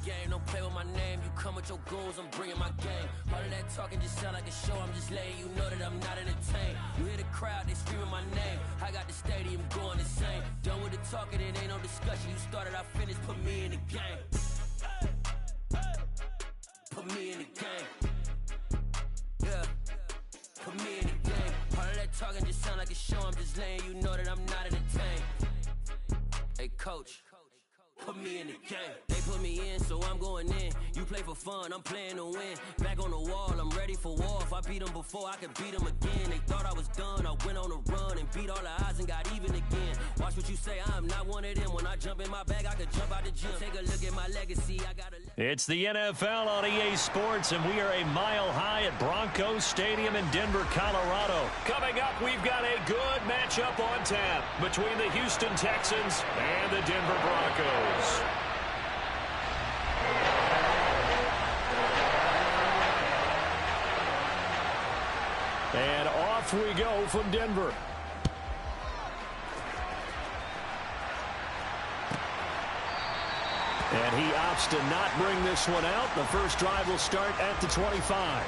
game, don't play with my name. You come with your goons, I'm bringing my game. All of that talking just sound like a show, I'm just letting you know that I'm not entertained. You hear the crowd, they screaming my name. I got the stadium going insane. Done with the talking, it ain't no discussion. You started, I finished, put me in the game. Put me in the game. Yeah, put me in the game. All of that talking just sound like a show, I'm just letting you know that I'm not entertained. Hey coach, put me in the game. They put me in, so I'm going in. You play for fun, I'm playing to win. Back on the wall, I'm ready for war. If I beat them before, I can beat them again. They thought I was done, I went on a run and beat all the odds and got even again. Watch what you say, I'm not one of them. When I jump in my bag, I could jump out the gym. Take a look at my legacy, I got a... It's the NFL on EA Sports, and we are a mile high at Broncos Stadium in Denver, Colorado. Coming up, we've got a good matchup on tap between the Houston Texans and the Denver Broncos. And off we go from Denver. And he opts to not bring this one out. The first drive will start at the 25.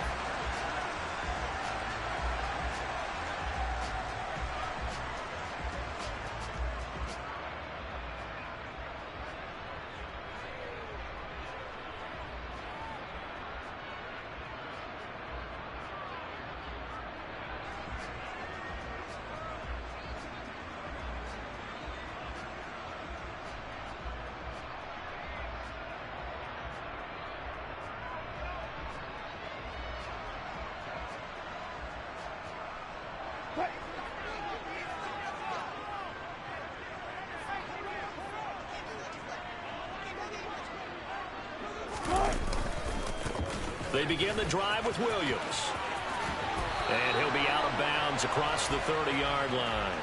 They begin the drive with Williams. And he'll be out of bounds across the 30-yard line.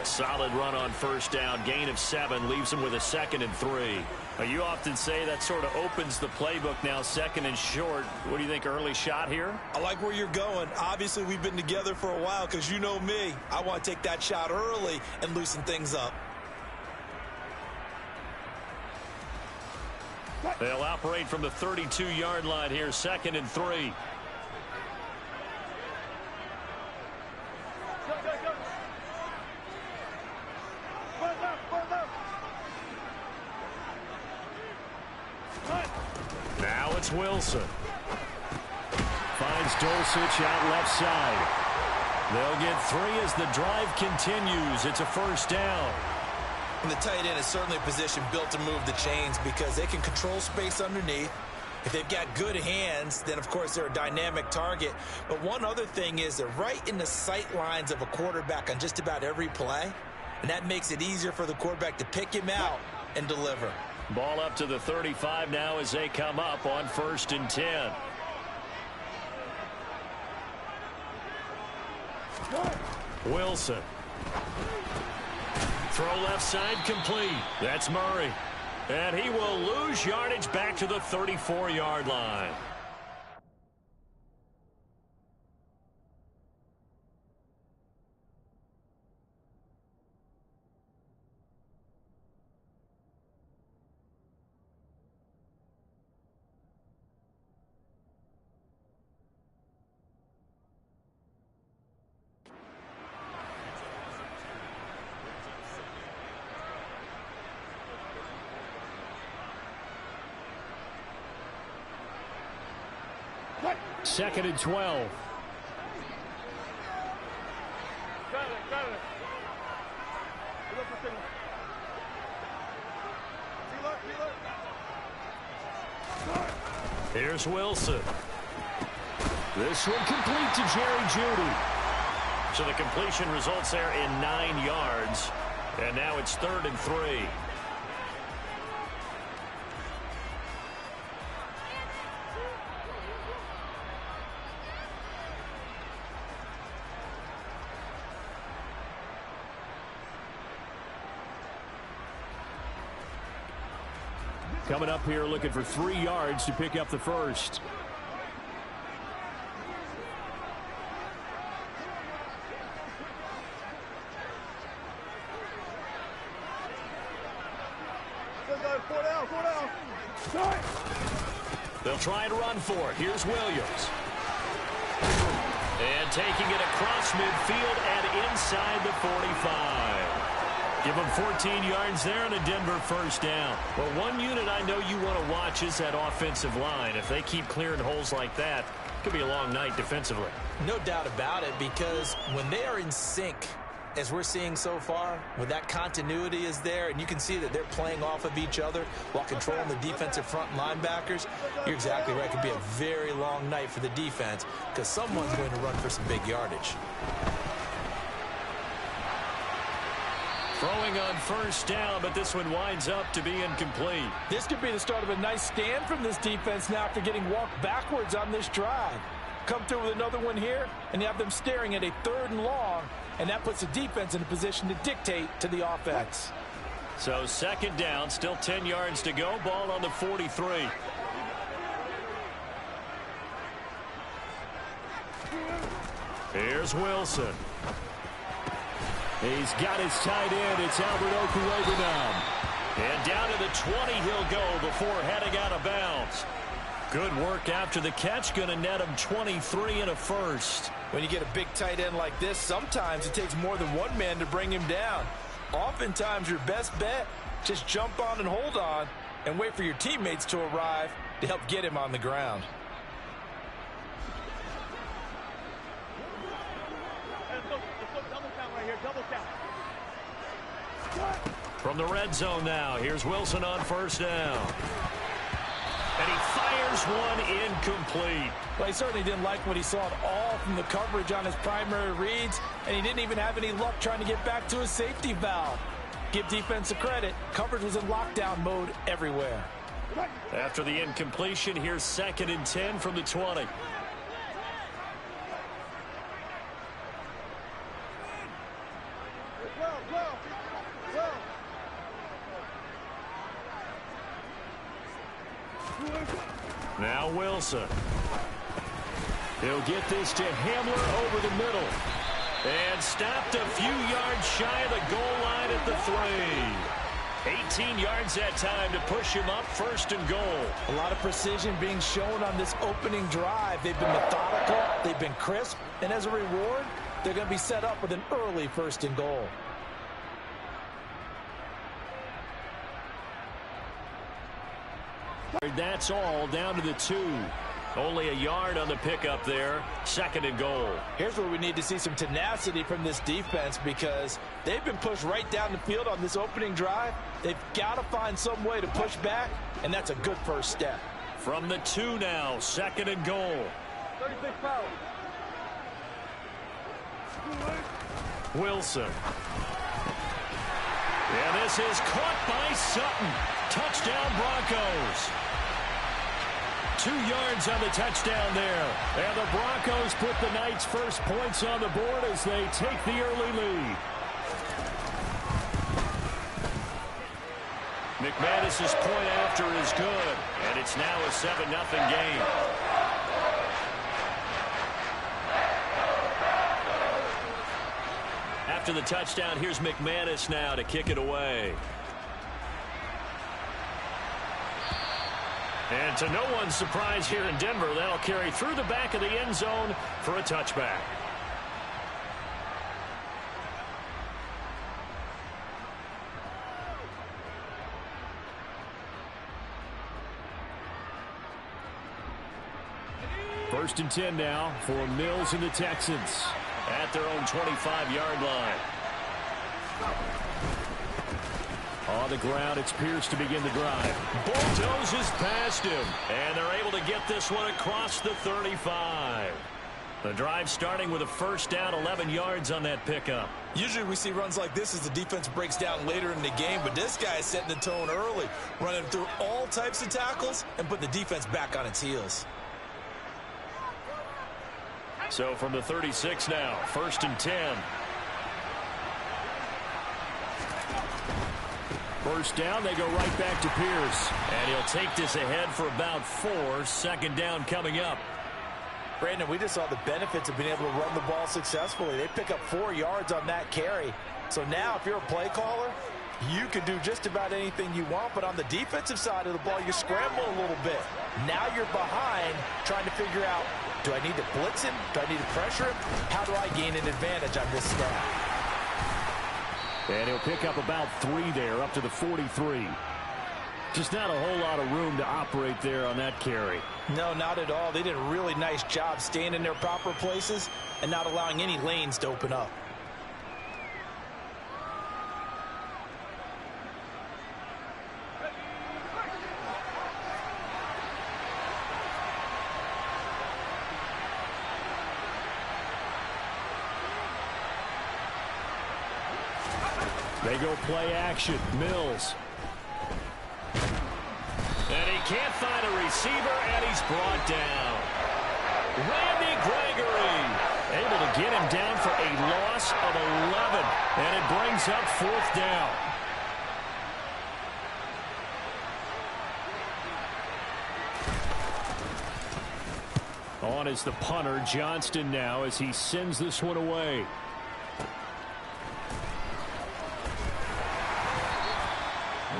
A solid run on first down. Gain of 7 leaves him with a 2nd and 3. Now, you often say that sort of opens the playbook now, 2nd and short. What do you think, early shot here? I like where you're going. Obviously, we've been together for a while because you know me. I want to take that shot early and loosen things up. They'll operate from the 32-yard line here, 2nd and 3. Now it's Wilson. Finds Dulcich out left side. They'll get 3 as the drive continues. It's a first down. And the tight end is certainly a position built to move the chains because they can control space underneath. If they've got good hands, then, of course, they're a dynamic target. But one other thing is they're right in the sight lines of a quarterback on just about every play. And that makes it easier for the quarterback to pick him out and deliver. Ball up to the 35 now as they come up on 1st and 10. Wilson. Throw left side complete. That's Murray. And he will lose yardage back to the 34-yard line. Second and 12. Here's Wilson. This one complete to Jerry Jeudy. So the completion results there in 9 yards. And now it's 3rd and 3. Coming up here looking for 3 yards to pick up the first. They'll try and run for it. Here's Williams. And taking it across midfield and inside the 45. Give them 14 yards there and a Denver first down. Well, one unit I know you want to watch is that offensive line. If they keep clearing holes like that, it could be a long night defensively. No doubt about it, because when they are in sync, as we're seeing so far, when that continuity is there and you can see that they're playing off of each other while controlling the defensive front linebackers, you're exactly right. It could be a very long night for the defense because someone's going to run for some big yardage. Throwing on first down, but this one winds up to be incomplete. This could be the start of a nice stand from this defense now after getting walked backwards on this drive. Come through with another one here, and you have them staring at a 3rd and long, and that puts the defense in a position to dictate to the offense. So second down, still 10 yards to go, ball on the 43. Here's Wilson. He's got his tight end. It's Albert Okwuegbunam now. And down to the 20 he'll go before heading out of bounds. Good work after the catch. Going to net him 23 and a first. When you get a big tight end like this, sometimes it takes more than one man to bring him down. Oftentimes your best bet, just jump on and hold on and wait for your teammates to arrive to help get him on the ground. From the red zone now, here's Wilson on first down. And he fires one incomplete. Well, he certainly didn't like what he saw at all from the coverage on his primary reads, and he didn't even have any luck trying to get back to his safety valve. Give defense a credit. Coverage was in lockdown mode everywhere. After the incompletion, here's 2nd and 10 from the 20. Now Wilson. He'll get this to Hamler over the middle. And stopped a few yards shy of the goal line at the 3. 18 yards that time to push him up 1st and goal. A lot of precision being shown on this opening drive. They've been methodical, they've been crisp, and as a reward, they're going to be set up with an early 1st and goal. That's all down to the 2. Only a yard on the pickup there. 2nd and goal. Here's where we need to see some tenacity from this defense because they've been pushed right down the field on this opening drive. They've got to find some way to push back, and that's a good first step. From the 2 now, 2nd and goal. 36 foul. Wilson. And this is caught by Sutton. Touchdown Broncos. 2 yards on the touchdown there. And the Broncos put the Knights' first points on the board as they take the early lead. McManus's point after is good. And it's now a 7-0 game. After the touchdown, here's McManus now to kick it away. And to no one's surprise here in Denver, that'll carry through the back of the end zone for a touchback. First and 10 now for Mills and the Texans at their own 25-yard line. On the ground, it's Pierce to begin the drive. Bulldozes past him, and they're able to get this one across the 35. The drive starting with a first down, 11 yards on that pickup. Usually we see runs like this as the defense breaks down later in the game, but this guy is setting the tone early, running through all types of tackles and put the defense back on its heels. So from the 36 now, first and 10. First down, they go right back to Pierce. And he'll take this ahead for about 4. 2nd down coming up. Brandon, we just saw the benefits of being able to run the ball successfully. They pick up 4 yards on that carry. So now if you're a play caller, You can do just about anything you want, but on the defensive side of the ball, you scramble a little bit. Now you're behind, trying to figure out, do I need to blitz him? Do I need to pressure him? How do I gain an advantage on this snap? And he'll pick up about 3 there, up to the 43. Just not a whole lot of room to operate there on that carry. No, not at all. They did a really nice job staying in their proper places and not allowing any lanes to open up. They go play action. Mills. And he can't find a receiver, and he's brought down. Randy Gregory able to get him down for a loss of 11, and it brings up 4th down. On is the punter, Johnston, now as he sends this one away.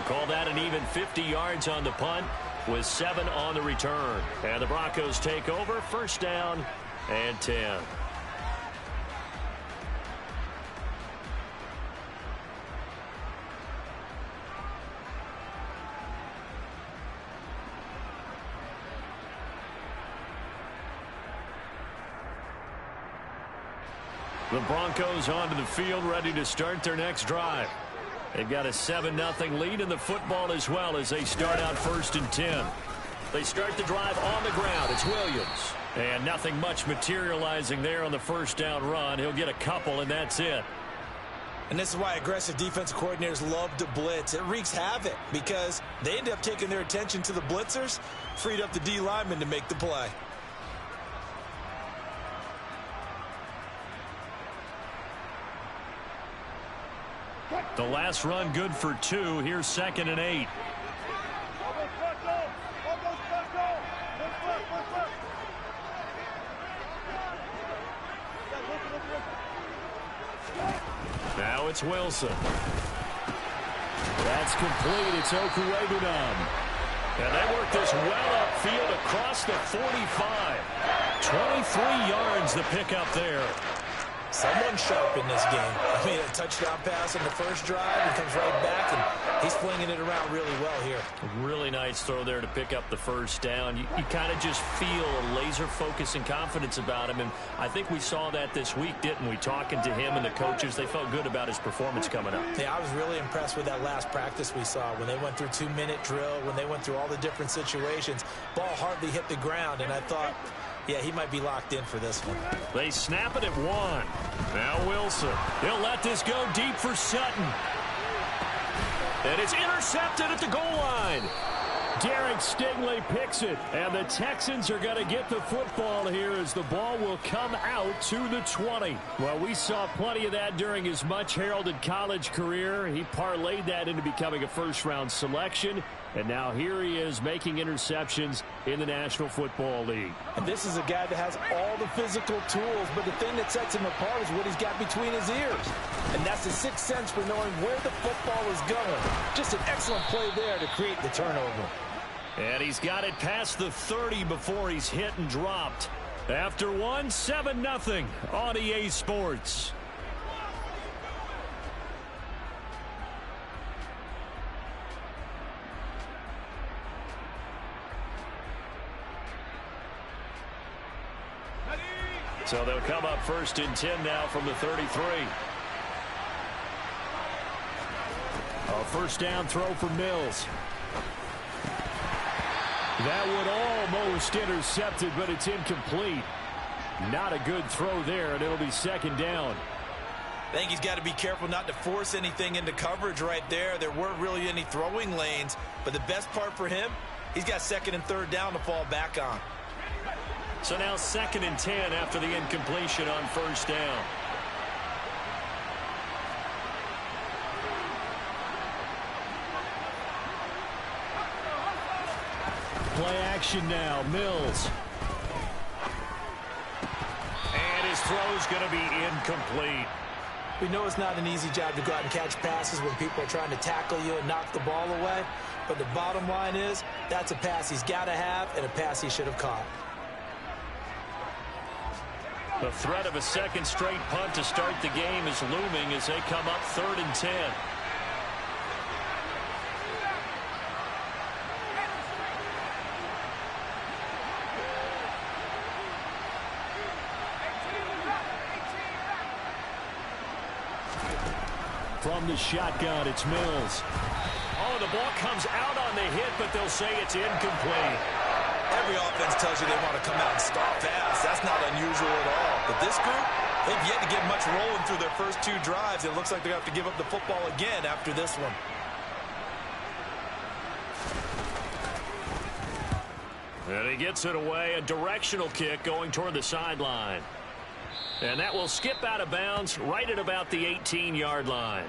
Call that an even 50 yards on the punt with 7 on the return. And the Broncos take over, 1st down and 10. The Broncos onto the field, ready to start their next drive. They've got a 7-0 lead in the football as well as they start out 1st and 10. They start the drive on the ground. It's Williams. And nothing much materializing there on the 1st down run. He'll get a couple, and that's it. And this is why aggressive defensive coordinators love to blitz. It wreaks havoc because they end up taking their attention to the blitzers, freed up the D lineman to make the play. The last run good for 2. Here's 2nd and 8. Now it's Wilson. That's complete. It's Ogphilly54. And they work this well upfield across the 45. 23 yards the pickup there. Someone sharp in this game. I mean, a touchdown pass on the first drive and comes right back, and he's flinging it around really well here. Really nice throw there to pick up the 1st down. You kind of just feel a laser focus and confidence about him, and I think we saw that this week, didn't we? Talking to him and the coaches, they felt good about his performance coming up. Yeah, I was really impressed with that last practice we saw when they went through 2-minute drill, when they went through all the different situations. Ball hardly hit the ground, and I thought, yeah, he might be locked in for this one. They snap it at 1. Now Wilson. He'll let this go deep for Sutton. And it's intercepted at the goal line. Derek Stingley picks it. And the Texans are going to get the football here as the ball will come out to the 20. Well, we saw plenty of that during his much-heralded college career. He parlayed that into becoming a first-round selection. And now here he is making interceptions in the National Football League. And this is a guy that has all the physical tools, but the thing that sets him apart is what he's got between his ears. And that's the sixth sense for knowing where the football is going. Just an excellent play there to create the turnover. And he's got it past the 30 before he's hit and dropped. After 1, 7-0 on EA Sports. So they'll come up 1st and 10 now from the 33. A 1st down throw for Mills. That would almost intercepted, but it's incomplete. Not a good throw there, and it'll be 2nd down. I think he's got to be careful not to force anything into coverage right there. There weren't really any throwing lanes, but the best part for him, he's got 2nd and 3rd down to fall back on. So now 2nd and 10 after the incompletion on 1st down. Play action now, Mills. And his throw's going to be incomplete. We know it's not an easy job to go out and catch passes when people are trying to tackle you and knock the ball away. But the bottom line is, that's a pass he's got to have and a pass he should have caught. The threat of a second straight punt to start the game is looming as they come up 3rd and 10. From the shotgun, it's Mills. Oh, the ball comes out on the hit, but they'll say it's incomplete. Every offense tells you they want to come out and start fast. That's not unusual at all. But this group, they've yet to get much rolling through their first 2 drives. It looks like they're going to have to give up the football again after this one. And he gets it away, a directional kick going toward the sideline. And that will skip out of bounds right at about the 18-yard line.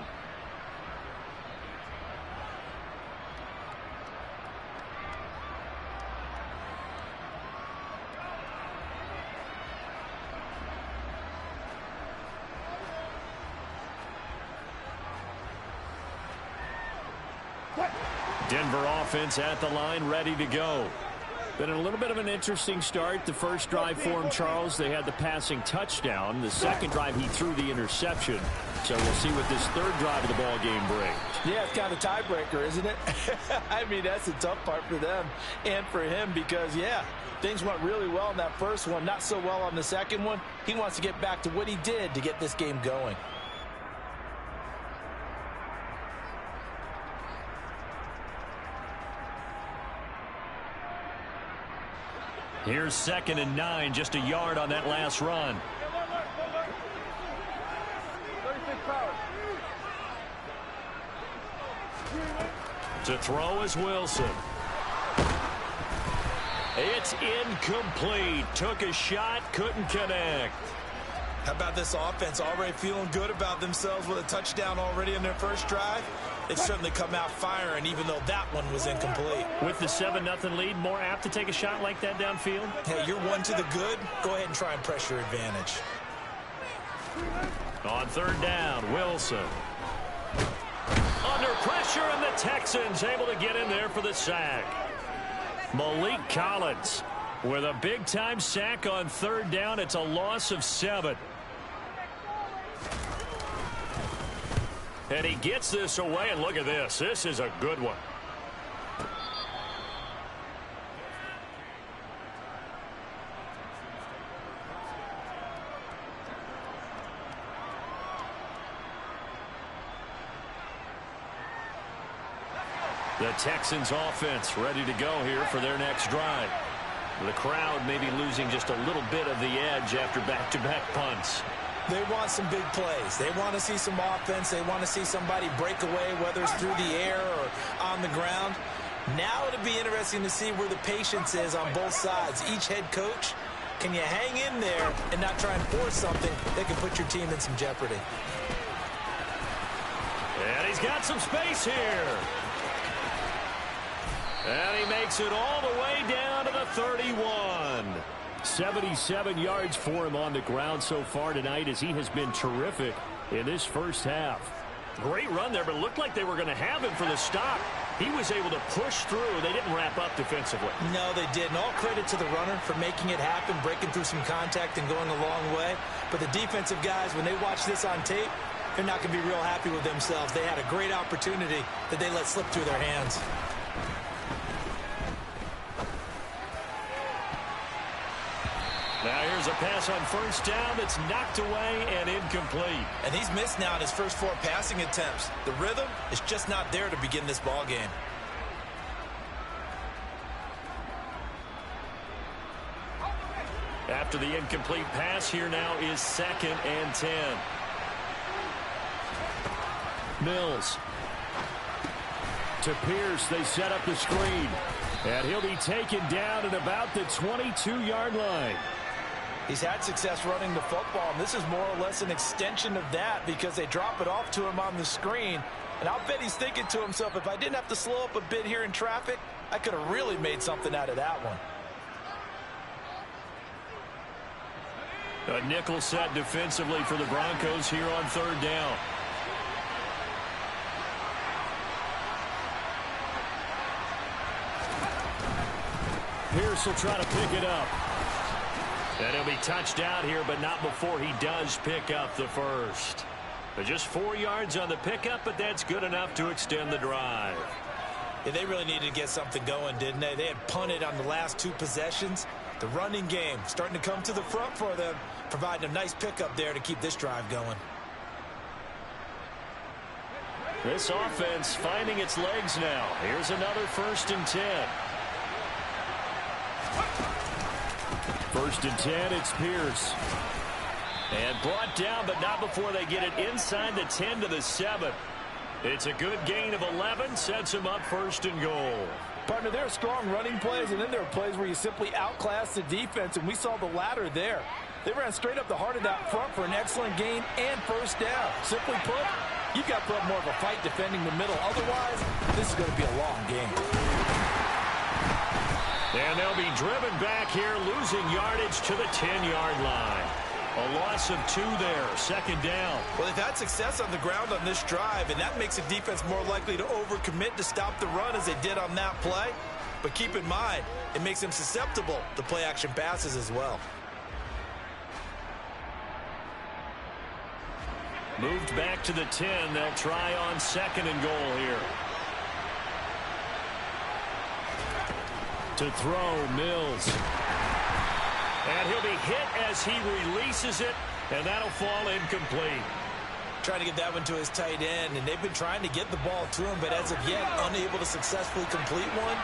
Denver offense at the line, ready to go. Been a little bit of an interesting start. The first drive for him, Charles, they had the passing touchdown. The second drive, he threw the interception. So we'll see what this third drive of the ball game brings. Yeah, it's kind of a tiebreaker, isn't it? I mean, that's the tough part for them and for him because, yeah, things went really well in that first one, not so well on the second one. He wants to get back to what he did to get this game going. Here's 2nd and 9, just a yard on that last run. To throw is Wilson. It's incomplete. Took a shot, couldn't connect. How about this offense already feeling good about themselves with a touchdown already in their first drive? They've certainly come out firing, even though that one was incomplete. With the 7-0 lead, more apt to take a shot like that downfield? Hey, you're one to the good. Go ahead and try and press your advantage. On 3rd down, Wilson. Under pressure, and the Texans able to get in there for the sack. Malik Collins with a big-time sack on 3rd down. It's a loss of 7. And he gets this away, and look at this. This is a good one. The Texans offense ready to go here for their next drive. The crowd maybe losing just a little bit of the edge after back-to-back punts. They want some big plays. They want to see some offense. They want to see somebody break away, whether it's through the air or on the ground. Now it'll be interesting to see where the patience is on both sides. Each head coach, can you hang in there and not try and force something that can put your team in some jeopardy? And he's got some space here. And he makes it all the way down to the 31. 77 yards for him on the ground so far tonight as he has been terrific in this first half. Great run there, but it looked like they were going to have him for the stop. He was able to push through. They didn't wrap up defensively. No, they didn't. All credit to the runner for making it happen, breaking through some contact and going a long way. But the defensive guys, when they watch this on tape, they're not going to be real happy with themselves. They had a great opportunity that they let slip through their hands. Now here's a pass on 1st down that's knocked away and incomplete. And he's missed now in his first 4 passing attempts. The rhythm is just not there to begin this ball game. After the incomplete pass, here now is 2nd and 10. Mills. To Pierce, they set up the screen. And he'll be taken down at about the 22-yard line. He's had success running the football, and this is more or less an extension of that because they drop it off to him on the screen. And I'll bet he's thinking to himself, if I didn't have to slow up a bit here in traffic, I could have really made something out of that one. A nickel set defensively for the Broncos here on third down. Pierce will try to pick it up. And he'll be touched out here, but not before he does pick up the first. But just 4 yards on the pickup, but that's good enough to extend the drive. Yeah, they really needed to get something going, didn't they? They had punted on the last 2 possessions. The running game starting to come to the front for them, providing a nice pickup there to keep this drive going. This offense finding its legs now. Here's another 1st and 10. 1st and 10, it's Pierce. And brought down, but not before they get it inside the 10 to the 7. It's a good gain of 11, sets him up 1st and goal. Partner, there are strong running plays, and then there are plays where you simply outclass the defense, and we saw the latter there. They ran straight up the heart of that front for an excellent gain and 1st down. Simply put, you've got to put up more of a fight defending the middle. Otherwise, this is going to be a long game. And they'll be driven back here, losing yardage to the 10-yard line. A loss of 2 there, 2nd down. Well, they've had success on the ground on this drive, and that makes the defense more likely to overcommit to stop the run as they did on that play. But keep in mind, it makes them susceptible to play-action passes as well. Moved back to the 10. They'll try on 2nd and goal here. To throw, Mills. And he'll be hit as he releases it, and that'll fall incomplete. Trying to get that one to his tight end, and they've been trying to get the ball to him, but as of yet, unable to successfully complete one.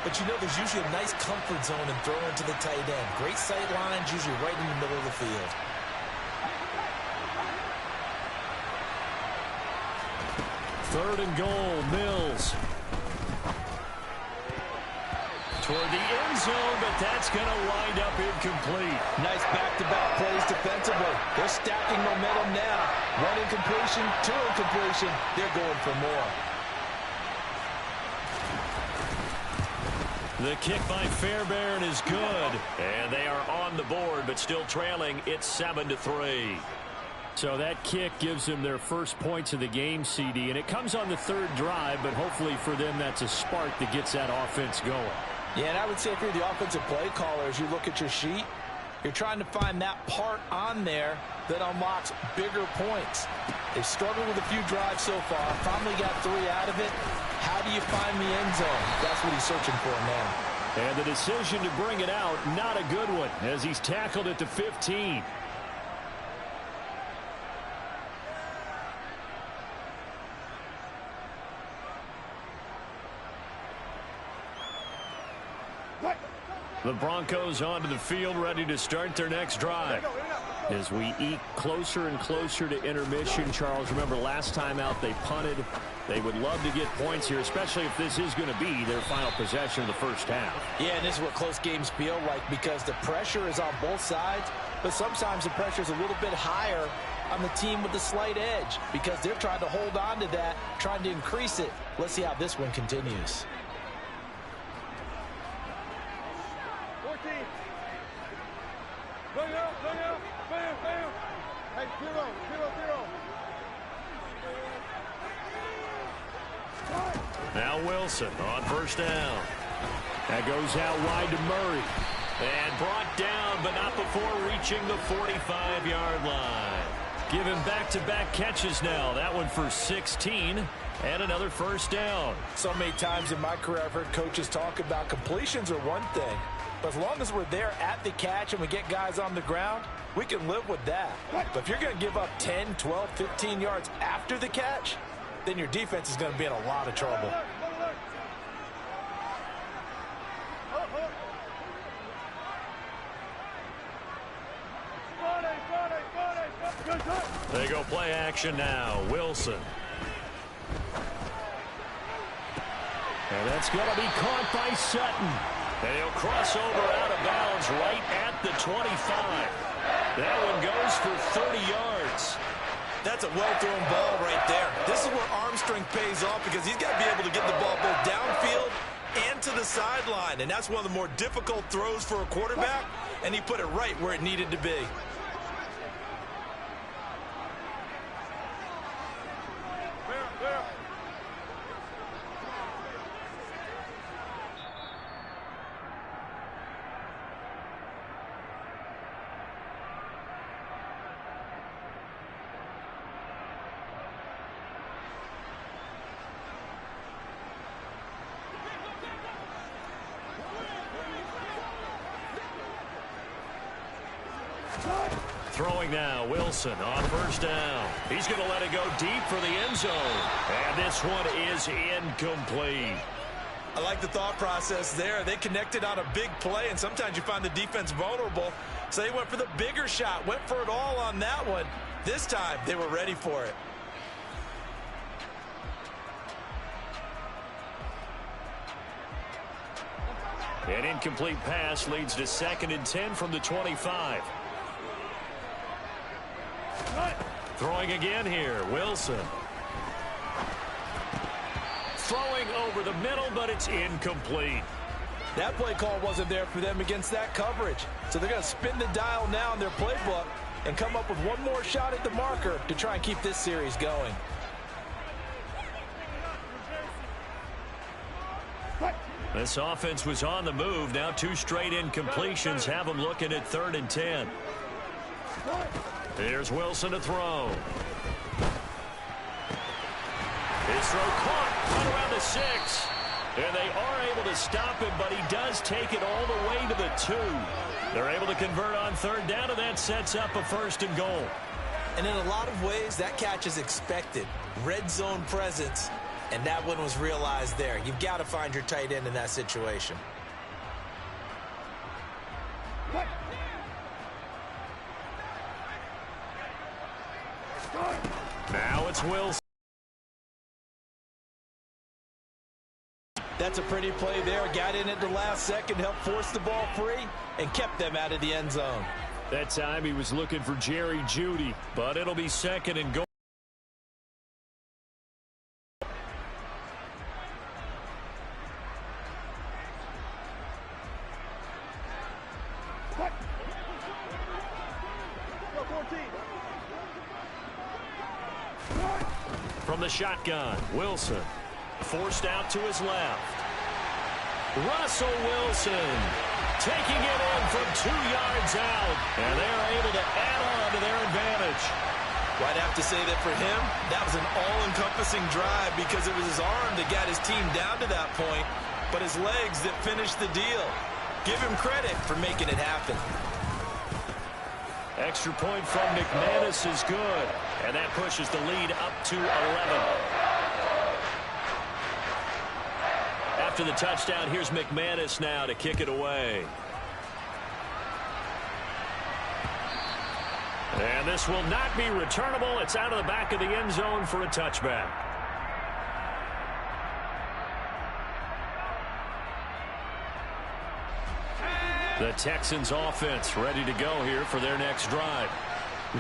But you know, there's usually a nice comfort zone in throwing to the tight end. Great sight lines, usually right in the middle of the field. Third and goal, Mills. Toward the end zone, but that's going to wind up incomplete. Nice back-to-back plays defensively. They're stacking momentum now. 1 incompletion, 2 incompletion. They're going for more. The kick by Fairbairn is good. And they are on the board, but still trailing. It's 7-3. So that kick gives them their first points of the game, CD. And it comes on the 3rd drive, but hopefully for them that's a spark that gets that offense going. Yeah, and I would say if you're the offensive play caller, as you look at your sheet, you're trying to find that part on there that unlocks bigger points. They've struggled with a few drives so far, finally got 3 out of it. How do you find the end zone? That's what he's searching for now. And the decision to bring it out, not a good one, as he's tackled at the 15. The Broncos onto the field, ready to start their next drive. As we eke closer and closer to intermission, Charles, remember last time out they punted. They would love to get points here, especially if this is going to be their final possession of the first half. Yeah, and this is what close games feel like because the pressure is on both sides, but sometimes the pressure is a little bit higher on the team with the slight edge because they're trying to hold on to that, trying to increase it. Let's see how this one continues. Now Wilson on 1st down. That goes out wide to Murray. And brought down, but not before reaching the 45-yard line. Given back-to-back catches now. That one for 16 and another 1st down. So many times in my career I've heard coaches talk about completions are one thing. But as long as we're there at the catch and we get guys on the ground, we can live with that. But if you're going to give up 10, 12, 15 yards after the catch, then your defense is going to be in a lot of trouble. They go play action now. Wilson. And that's going to be caught by Sutton. And he'll cross over out of bounds right at the 25. That one goes for 30 yards. That's a well-thrown ball right there. This is where arm strength pays off because he's got to be able to get the ball both downfield and to the sideline. And that's one of the more difficult throws for a quarterback. And he put it right where it needed to be. Throwing now, Wilson on first down. He's going to let it go deep for the end zone. And this one is incomplete. I like the thought process there. They connected on a big play, and sometimes you find the defense vulnerable. So they went for the bigger shot, went for it all on that one. This time, they were ready for it. An incomplete pass leads to 2nd and 10 from the 25. Throwing again here, Wilson. Throwing over the middle, but it's incomplete. That play call wasn't there for them against that coverage. So they're going to spin the dial now in their playbook and come up with one more shot at the marker to try and keep this series going. This offense was on the move. Now 2 straight incompletions have them looking at 3rd and 10. Here's Wilson to throw. His throw caught right around the 6. And they are able to stop him, but he does take it all the way to the 2. They're able to convert on 3rd down, and that sets up a 1st and goal. And in a lot of ways, that catch is expected. Red zone presence, and that one was realized there. You've got to find your tight end in that situation. Now it's Wilson. That's a pretty play there. Got in at the last second, helped force the ball free, and kept them out of the end zone. That time he was looking for Jerry Jeudy, but it'll be 2nd and goal. From the shotgun, Wilson. Forced out to his left. Russell Wilson taking it in from 2 yards out. And they're able to add on to their advantage. Well, I'd have to say that for him, that was an all-encompassing drive because it was his arm that got his team down to that point, but his legs that finished the deal. Give him credit for making it happen. Extra point from McManus is good. And that pushes the lead up to 11. After the touchdown, here's McManus now to kick it away. And this will not be returnable. It's out of the back of the end zone for a touchback. The Texans offense ready to go here for their next drive.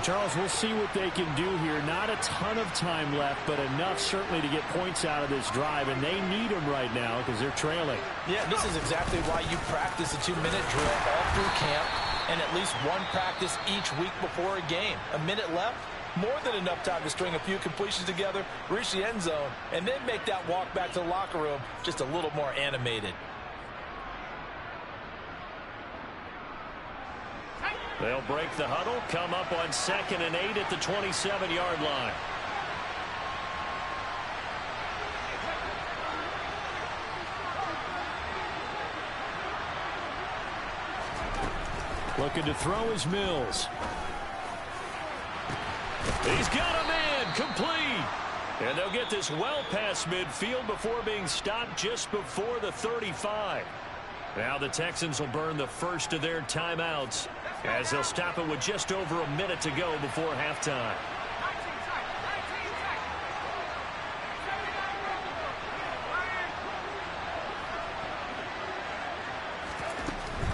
Charles, we'll see what they can do here. Not a ton of time left, but enough certainly to get points out of this drive, and they need them right now because they're trailing. Yeah, this is exactly why you practice a 2-minute drill all through camp and at least one practice each week before a game. A minute left, more than enough time to string a few completions together, reach the end zone, and then make that walk back to the locker room just a little more animated. They'll break the huddle, come up on 2nd and 8 at the 27-yard line. Looking to throw is Mills. He's got a man complete. And they'll get this well past midfield before being stopped just before the 35. Now the Texans will burn the first of their timeouts as they'll stop it with just over a minute to go before halftime.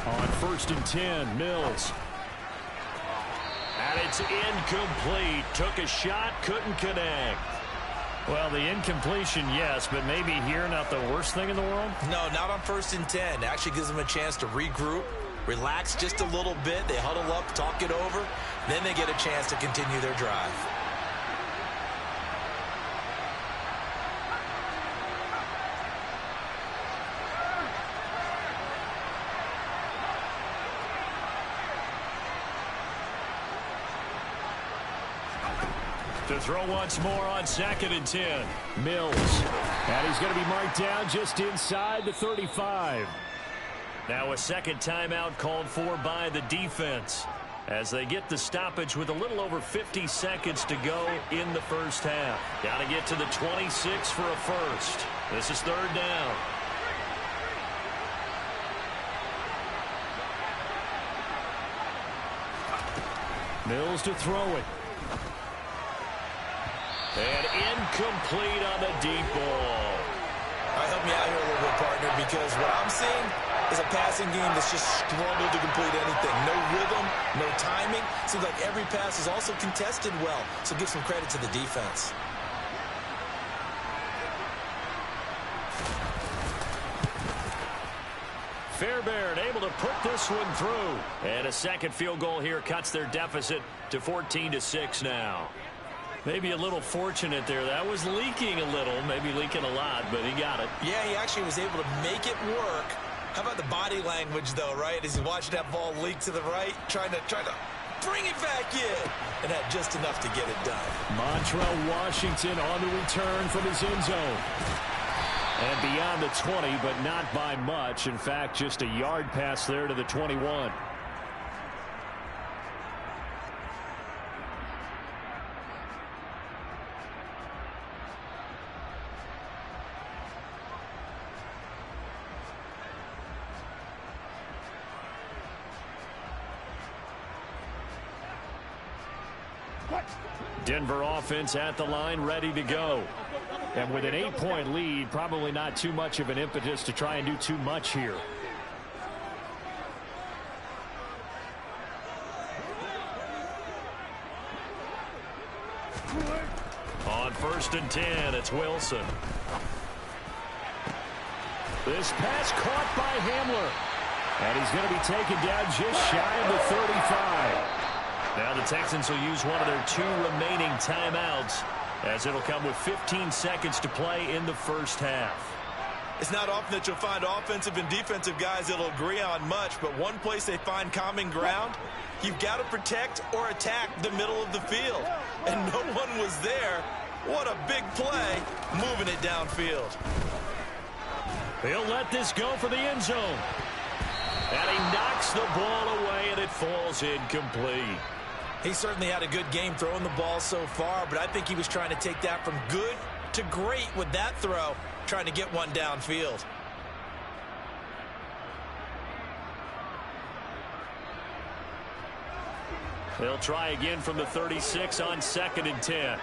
On 1st and 10, Mills. And it's incomplete. Took a shot, couldn't connect. Well, the incompletion, yes, but maybe here not the worst thing in the world? No, not on 1st and 10. It actually gives them a chance to regroup, relax just a little bit. They huddle up, talk it over. Then they get a chance to continue their drive. To throw once more on 2nd and 10. Mills. And he's going to be marked down just inside the 35. Now a second timeout called for by the defense. as they get the stoppage with a little over 50 seconds to go in the first half. Got to get to the 26 for a first. This is third down. Mills to throw it. And incomplete on the deep ball. Help me out here a little bit, partner, because what I'm seeing is a passing game that's just struggled to complete anything. No rhythm, no timing. Seems like every pass is also contested well, so give some credit to the defense. Fairbairn able to put this one through. And a second field goal here cuts their deficit to 14-6 now. Maybe a little fortunate there. That was leaking a little, maybe leaking a lot, but he got it. Yeah, he actually was able to make it work. How about the body language, though, right? As he watched that ball leak to the right, trying to bring it back in, and had just enough to get it done. Montrell Washington on the return from his end zone. And beyond the 20, but not by much. In fact, just a yard pass there to the 21. Denver offense at the line, ready to go. And with an 8-point lead, probably not too much of an impetus to try and do too much here. On 1st and 10, it's Wilson. This pass caught by Hamler. And he's going to be taken down just shy of the 35. Now the Texans will use one of their 2 remaining timeouts, as it'll come with 15 seconds to play in the first half. It's not often that you'll find offensive and defensive guys that'll agree on much, but one place they find common ground, you've got to protect or attack the middle of the field. And no one was there. What a big play, moving it downfield. He'll let this go for the end zone. And he knocks the ball away, and it falls incomplete. He certainly had a good game throwing the ball so far, but I think he was trying to take that from good to great with that throw, trying to get one downfield. They'll try again from the 36 on 2nd and 10.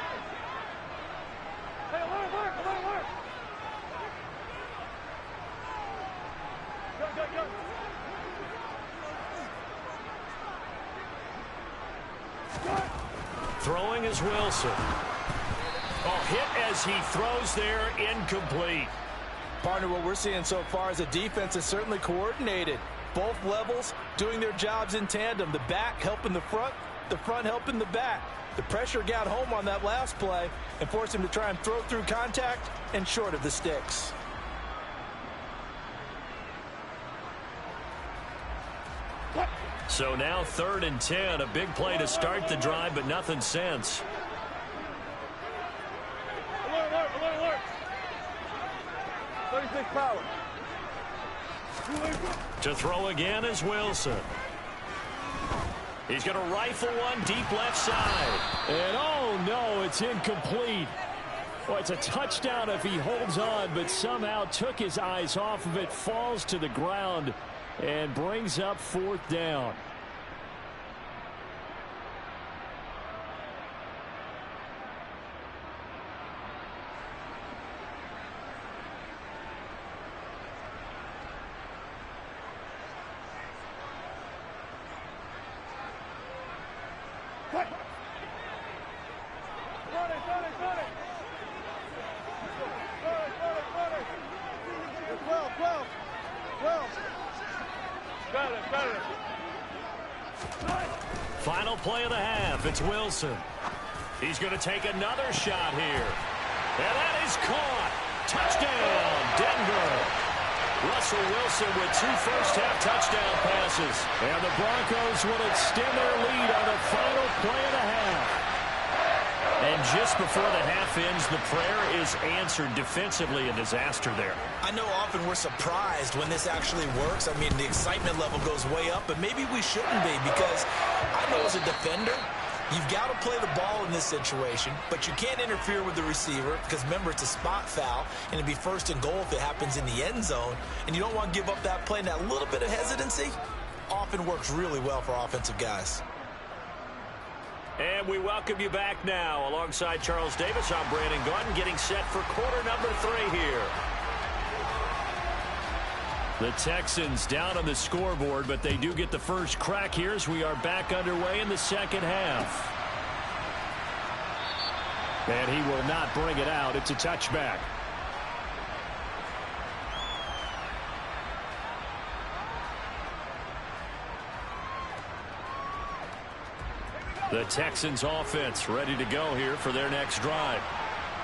Throwing is Wilson. Oh, hit as he throws there, incomplete. Partner, what we're seeing so far is a defense is certainly coordinated. Both levels doing their jobs in tandem. The back helping the front helping the back. The pressure got home on that last play and forced him to try and throw through contact and short of the sticks. So now 3rd and 10, a big play to start the drive, but nothing since. Alert. 36 power. To throw again is Wilson. He's going to rifle one deep left side. And oh no, it's incomplete. Well, it's a touchdown if he holds on, but somehow took his eyes off of it, falls to the ground, and brings up 4th down. Final play of the half, it's Wilson. He's going to take another shot here. And that is caught. Touchdown, Denver. Russell Wilson with 2 first-half touchdown passes. And the Broncos will extend their lead on the final play of the half. And just before the half ends, the prayer is answered defensively. A disaster there. I know often we're surprised when this actually works. I mean, the excitement level goes way up, but maybe we shouldn't be, because I know as a defender, you've got to play the ball in this situation, but you can't interfere with the receiver because, remember, it's a spot foul, and it'd be first and goal if it happens in the end zone, and you don't want to give up that play. And that little bit of hesitancy often works really well for offensive guys. And we welcome you back now. Alongside Charles Davis, I'm Brandon Gordon, getting set for quarter number 3 here. The Texans down on the scoreboard, but they do get the first crack here as we are back underway in the second half. And he will not bring it out. It's a touchback. The Texans offense ready to go here for their next drive.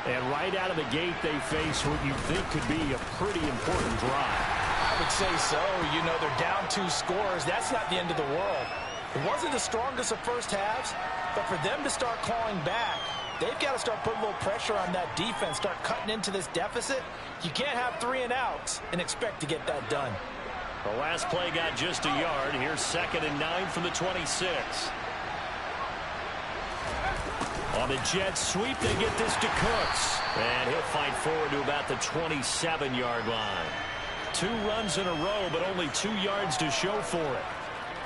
And right out of the gate, they face what you think could be a pretty important drive. I would say so. You know, they're down 2 scores. That's not the end of the world. It wasn't the strongest of first halves, but for them to start clawing back, they've got to start putting a little pressure on that defense, start cutting into this deficit. You can't have 3 and outs and expect to get that done. The last play got just a yard. Here's 2nd and 9 from the 26. On the jet sweep, they get this to Cooks. And he'll fight forward to about the 27-yard line. 2 runs in a row, but only 2 yards to show for it.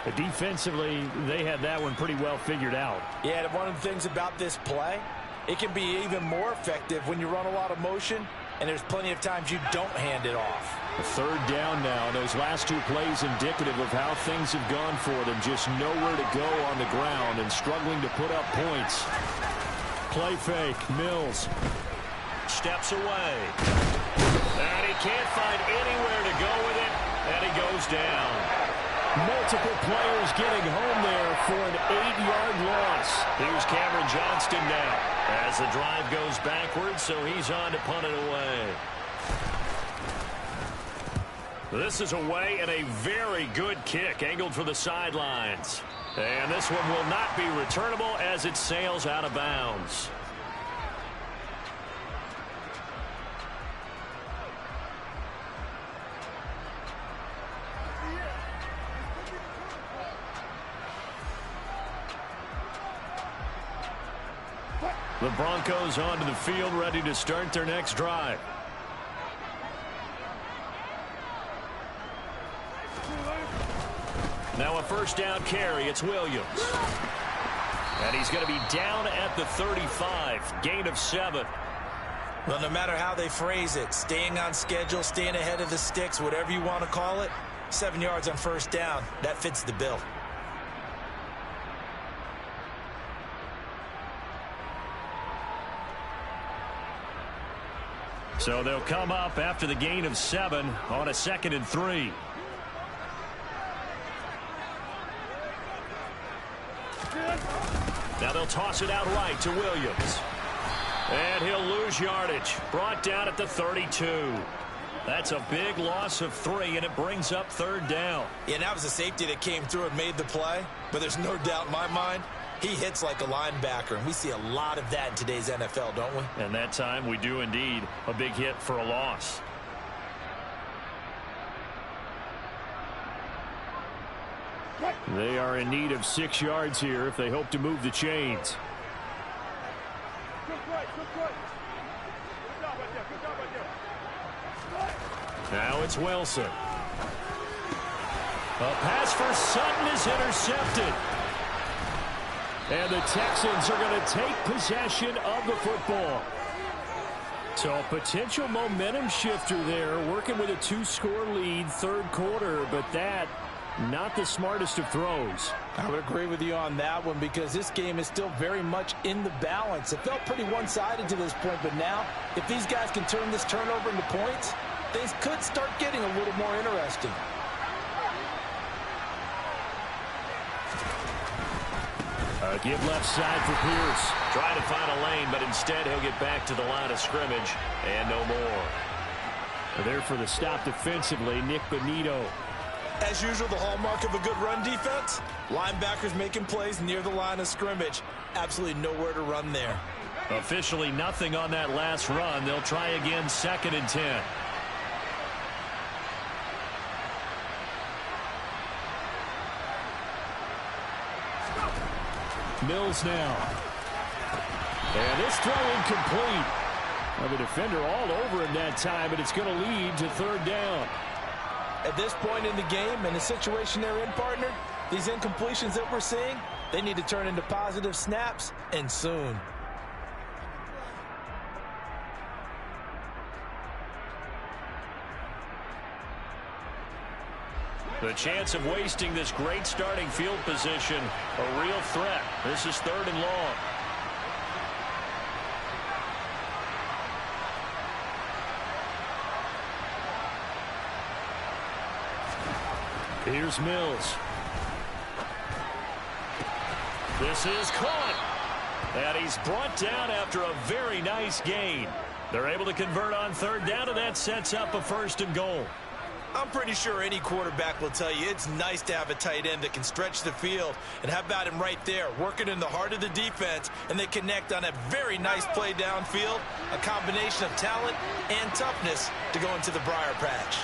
But defensively, they had that one pretty well figured out. Yeah, one of the things about this play, it can be even more effective when you run a lot of motion, and there's plenty of times you don't hand it off. A 3rd down now, and those last 2 plays indicative of how things have gone for them. Just nowhere to go on the ground and struggling to put up points. Play fake, Mills. Steps away. And he can't find anywhere to go with it, and he goes down. Multiple players getting home there for an 8-yard loss. Here's Cameron Johnston now as the drive goes backwards, so he's on to punt it away. This is away and a very good kick angled for the sidelines. And this one will not be returnable as it sails out of bounds. The Broncos onto the field, ready to start their next drive. Now a 1st down carry. It's Williams. And he's going to be down at the 35. Gain of 7. Well, no matter how they phrase it, staying on schedule, staying ahead of the sticks, whatever you want to call it, 7 yards on 1st down. That fits the bill. So they'll come up after the gain of 7 on a 2nd and 3. Now they'll toss it out right to Williams. And he'll lose yardage. Brought down at the 32. That's a big loss of 3, and it brings up 3rd down. Yeah, that was a safety that came through and made the play. But there's no doubt in my mind, he hits like a linebacker. And we see a lot of that in today's NFL, don't we? And that time we do indeed. A big hit for a loss. They are in need of 6 yards here if they hope to move the chains. Now it's Wilson. A pass for Sutton is intercepted. And the Texans are going to take possession of the football. So a potential momentum shifter there, working with a 2-score lead, 3rd quarter, but that not the smartest of throws. I would agree with you on that one, because this game is still very much in the balance. It felt pretty one-sided to this point, but now if these guys can turn this turnover into points, things could start getting a little more interesting. Give left side for Pierce. Trying to find a lane, but instead he'll get back to the line of scrimmage and no more. There for the stop defensively, Nick Bonito. As usual, the hallmark of a good run defense, linebackers making plays near the line of scrimmage. Absolutely nowhere to run there. Officially nothing on that last run. They'll try again, 2nd and 10. Mills now. And this throw incomplete. Well, the defender all over him that time, and it's going to lead to 3rd down. At this point in the game and the situation they're in, partner, these incompletions that we're seeing, they need to turn into positive snaps, and soon. The chance of wasting this great starting field position, a real threat. This is 3rd and long. Here's Mills. This is caught. And he's brought down after a very nice gain. They're able to convert on 3rd down, and that sets up a 1st and goal. I'm pretty sure any quarterback will tell you it's nice to have a tight end that can stretch the field. And how about him right there, working in the heart of the defense, and they connect on a very nice play downfield, a combination of talent and toughness to go into the briar patch.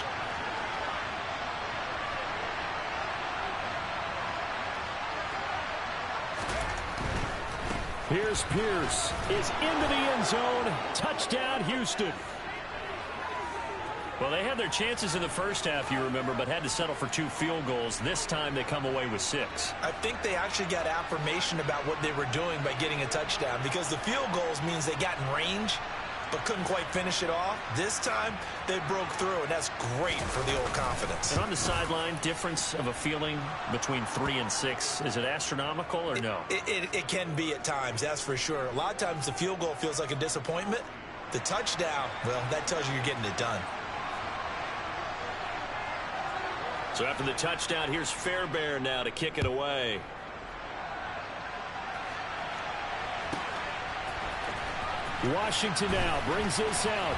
Here's Pierce. Is into the end zone. Touchdown, Houston. Well, they had their chances in the first half, you remember, but had to settle for 2 field goals. This time they come away with 6. I think they actually got affirmation about what they were doing by getting a touchdown, because the field goals means they got in range but couldn't quite finish it off. This time they broke through, and that's great for the old confidence. And on the sideline, difference of a feeling between 3 and 6, is it astronomical or no? It can be at times, that's for sure. A lot of times the field goal feels like a disappointment. The touchdown, well, that tells you you're getting it done. So after the touchdown, here's Fairbairn now to kick it away. Washington now brings this out.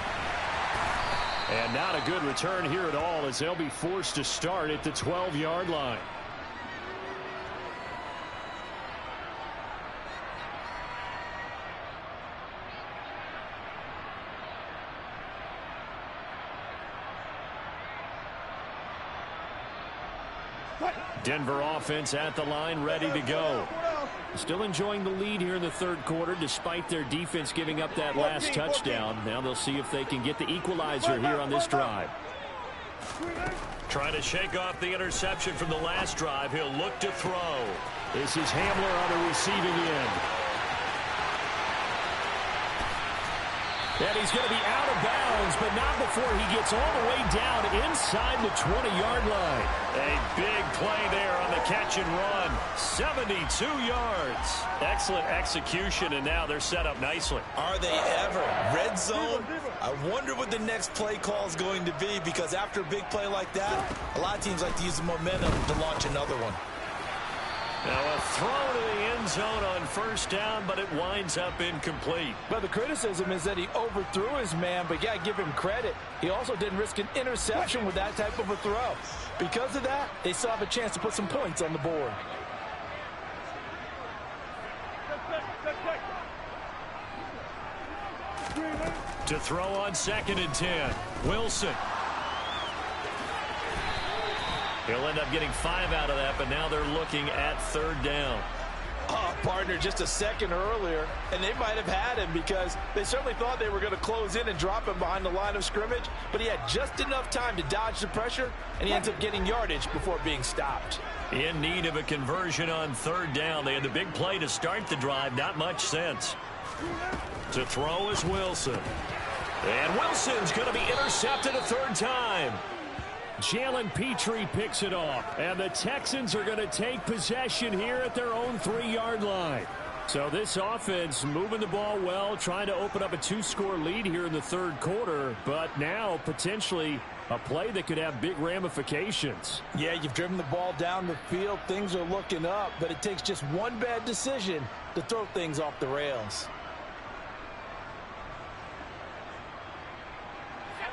And not a good return here at all, as they'll be forced to start at the 12-yard line. Denver offense at the line, ready to go. Still enjoying the lead here in the 3rd quarter, despite their defense giving up that last touchdown. Now they'll see if they can get the equalizer here on this drive. Trying to shake off the interception from the last drive. He'll look to throw. This is Hamler on the receiving end. And he's going to be out of bounds, but not before he gets all the way down inside the 20-yard line. A big play there on the catch and run. 72 yards. Excellent execution, and now they're set up nicely. Are they ever? Red zone? I wonder what the next play call is going to be, because after a big play like that, a lot of teams like to use the momentum to launch another one. Now a throw to the end zone on 1st down, but it winds up incomplete. But the criticism is that he overthrew his man, but you got to give him credit. He also didn't risk an interception with that type of a throw. Because of that, they still have a chance to put some points on the board. To throw on 2nd and 10, Wilson. He'll end up getting 5 out of that, but now they're looking at 3rd down. Partner, just a second earlier, and they might have had him, because they certainly thought they were going to close in and drop him behind the line of scrimmage, but he had just enough time to dodge the pressure, and he ends up getting yardage before being stopped. In need of a conversion on 3rd down. They had the big play to start the drive. Not much sense. To throw is Wilson. And Wilson's going to be intercepted a 3rd time. Jalen Petrie picks it off, and the Texans are going to take possession here at their own 3-yard line. So this offense moving the ball well, trying to open up a 2-score lead here in the 3rd quarter, but now potentially a play that could have big ramifications. Yeah, you've driven the ball down the field. Things are looking up, but it takes just one bad decision to throw things off the rails.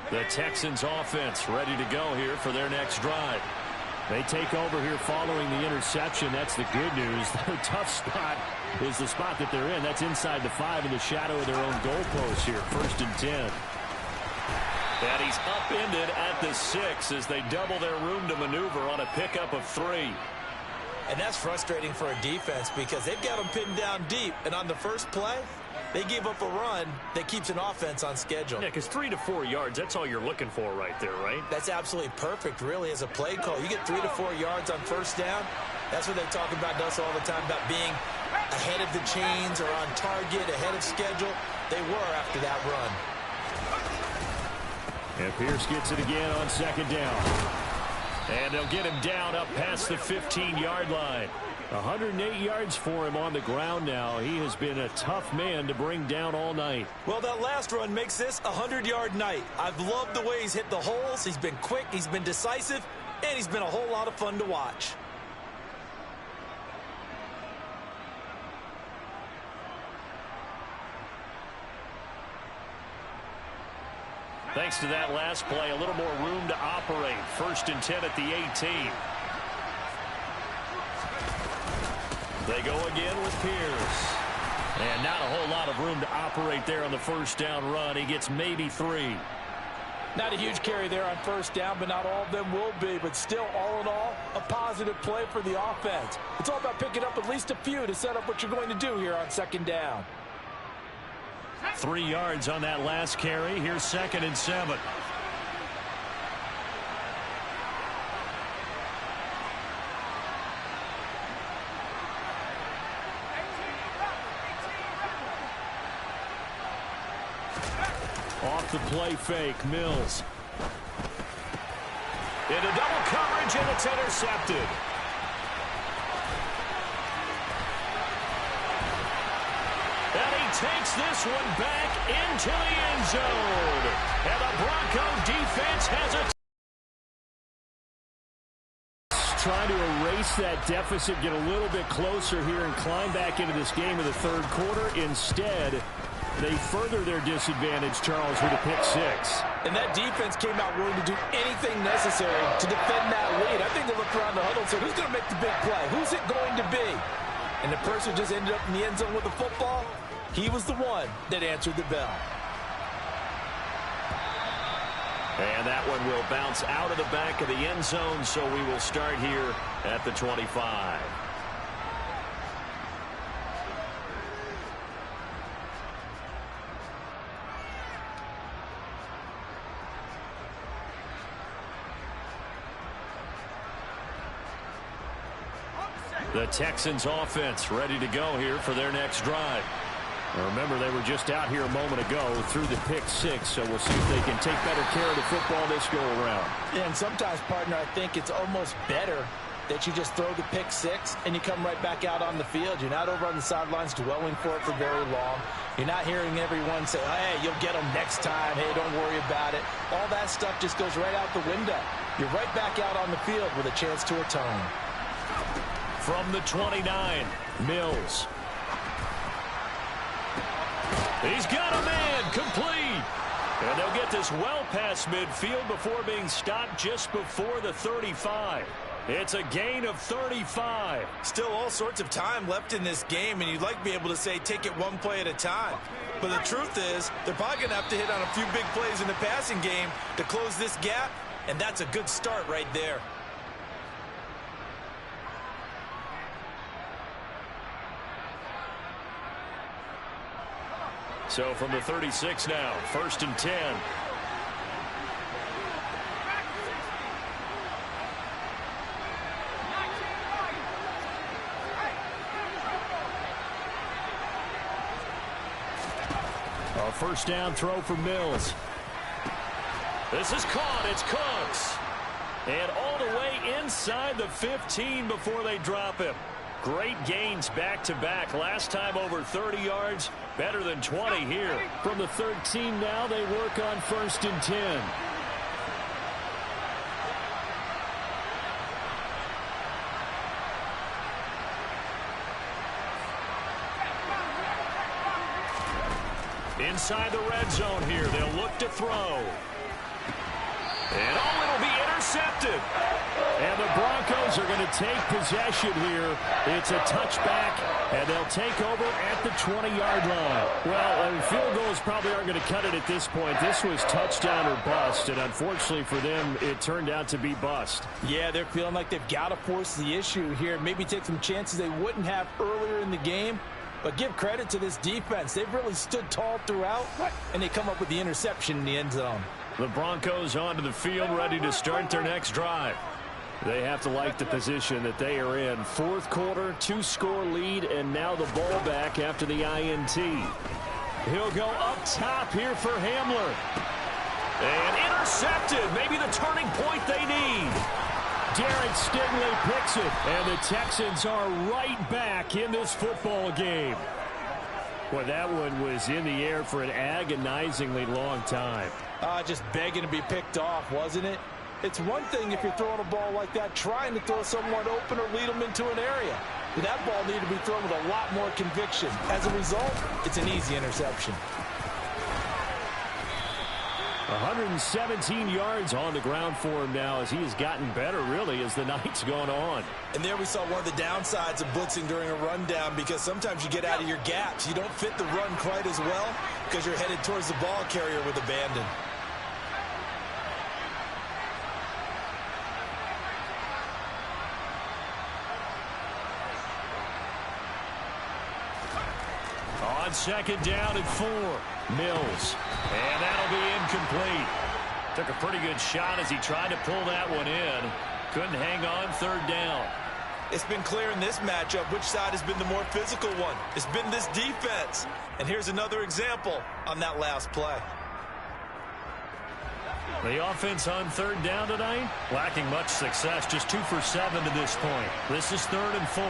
The Texans offense ready to go here for their next drive. They take over here following the interception. That's the good news. Their tough spot is the spot that they're in. That's inside the 5 in the shadow of their own goalpost here. 1st and 10. And he's upended at the 6 as they double their room to maneuver on a pickup of 3. And that's frustrating for a defense because they've got them pinned down deep. And on the first play, they gave up a run that keeps an offense on schedule. Yeah, because 3 to 4 yards, that's all you're looking for right there, right? That's absolutely perfect, really, as a play call. You get 3 to 4 yards on first down. That's what they talk about us all the time, about being ahead of the chains or on target, ahead of schedule. They were after that run. And Pierce gets it again on 2nd down. And they'll get him down up past the 15-yard line. 108 yards for him on the ground now. He has been a tough man to bring down all night. Well, that last run makes this a 100-yard night. I've loved the way he's hit the holes. He's been quick, he's been decisive, and he's been a whole lot of fun to watch. Thanks to that last play, a little more room to operate. 1st and 10 at the 18. They go again with Pierce. And not a whole lot of room to operate there on the 1st down run. He gets maybe 3. Not a huge carry there on 1st down, but not all of them will be. But still, all in all, a positive play for the offense. It's all about picking up at least a few to set up what you're going to do here on 2nd down. 3 yards on that last carry. Here's 2nd and 7. Off the play fake, Mills. Into double coverage, and it's intercepted. And he takes this one back into the end zone. And the Bronco defense has it. Trying to erase that deficit, get a little bit closer here, and climb back into this game in the 3rd quarter. Instead, they further their disadvantage, Charles, with a pick 6. And that defense came out willing to do anything necessary to defend that lead. I think they looked around the huddle and said, who's going to make the big play? Who's it going to be? And the person who just ended up in the end zone with the football, he was the one that answered the bell. And that one will bounce out of the back of the end zone, so we will start here at the 25. The Texans offense ready to go here for their next drive. Remember, they were just out here a moment ago through the pick 6, so we'll see if they can take better care of the football this go around. And sometimes, partner, I think it's almost better that you just throw the pick 6 and you come right back out on the field. You're not over on the sidelines dwelling for it for very long. You're not hearing everyone say, hey, you'll get them next time. Hey, don't worry about it. All that stuff just goes right out the window. You're right back out on the field with a chance to atone. From the 29, Mills. He's got a man, complete. And they'll get this well past midfield before being stopped just before the 35. It's a gain of 35. Still all sorts of time left in this game, and you'd like to be able to say take it one play at a time. But the truth is, they're probably going to have to hit on a few big plays in the passing game to close this gap, and that's a good start right there. So from the 36 now, 1st and 10. A 1st down throw for Mills. This is caught. It's Cooks. And all the way inside the 15 before they drop him. Great gains back-to-back. Last time over 30 yards. Better than 20 here. From the 13 now, they work on 1st and 10. Inside the red zone here. They'll look to throw. And it'll be intercepted. And the Broncos are going to take possession here. It's a touchback, and they'll take over at the 20-yard line. Well, field goals probably aren't going to cut it at this point. This was touchdown or bust, and unfortunately for them, it turned out to be bust. Yeah, they're feeling like they've got to force the issue here. Maybe take some chances they wouldn't have earlier in the game. But give credit to this defense. They've really stood tall throughout, and they come up with the interception in the end zone. The Broncos onto the field, ready to start their next drive. They have to like the position that they are in. Fourth quarter, 2-score lead, and now the ball back after the INT. He'll go up top here for Hamler. And intercepted. Maybe the turning point they need. Darren Stingley picks it, and the Texans are right back in this football game. Boy, that one was in the air for an agonizingly long time. Just begging to be picked off, wasn't it? It's one thing if you're throwing a ball like that, trying to throw someone open or lead them into an area. But that ball needed to be thrown with a lot more conviction. As a result, it's an easy interception. 117 yards on the ground for him now as he has gotten better, really, as the night's gone on. And there we saw one of the downsides of blitzing during a rundown, because sometimes you get out of your gaps. You don't fit the run quite as well because you're headed towards the ball carrier with abandon. On second down and 4. Mills. And that'll be incomplete. Took a pretty good shot as he tried to pull that one in. Couldn't hang on third down. It's been clear in this matchup which side has been the more physical one. It's been this defense. And here's another example on that last play. The offense on third down tonight, lacking much success. Just 2 for 7 to this point. This is 3rd and 4.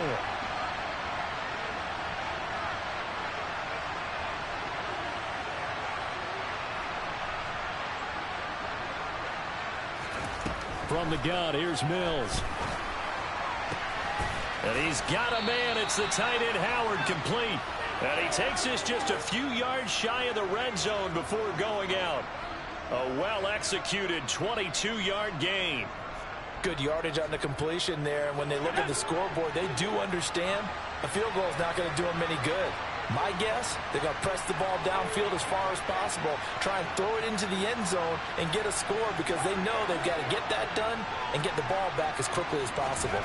From the gun, here's Mills. And he's got a man. It's the tight end Howard, complete. And he takes this just a few yards shy of the red zone before going out. A well-executed 22-yard gain. Good yardage on the completion there. And when they look at the scoreboard, they do understand a field goal is not going to do them any good. My guess, they're going to press the ball downfield as far as possible, try and throw it into the end zone and get a score, because they know they've got to get that done and get the ball back as quickly as possible.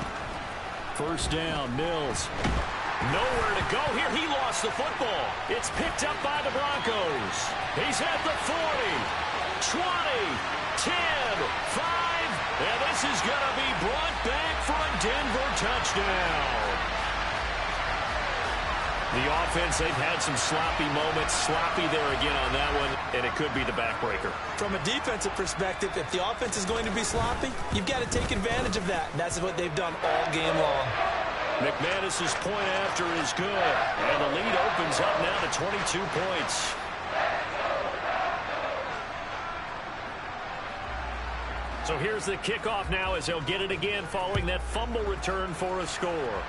First down, Mills. Nowhere to go here. He lost the football. It's picked up by the Broncos. He's at the 40, 20, 10, 5, and this is going to be brought back for a Denver touchdown. The offense, they've had some sloppy moments. Sloppy there again on that one, and it could be the backbreaker. From a defensive perspective, if the offense is going to be sloppy, you've got to take advantage of that. And that's what they've done all game long. McManus's point after is good, and the lead opens up now to 22 points. So here's the kickoff now as they'll get it again following that fumble return for a score.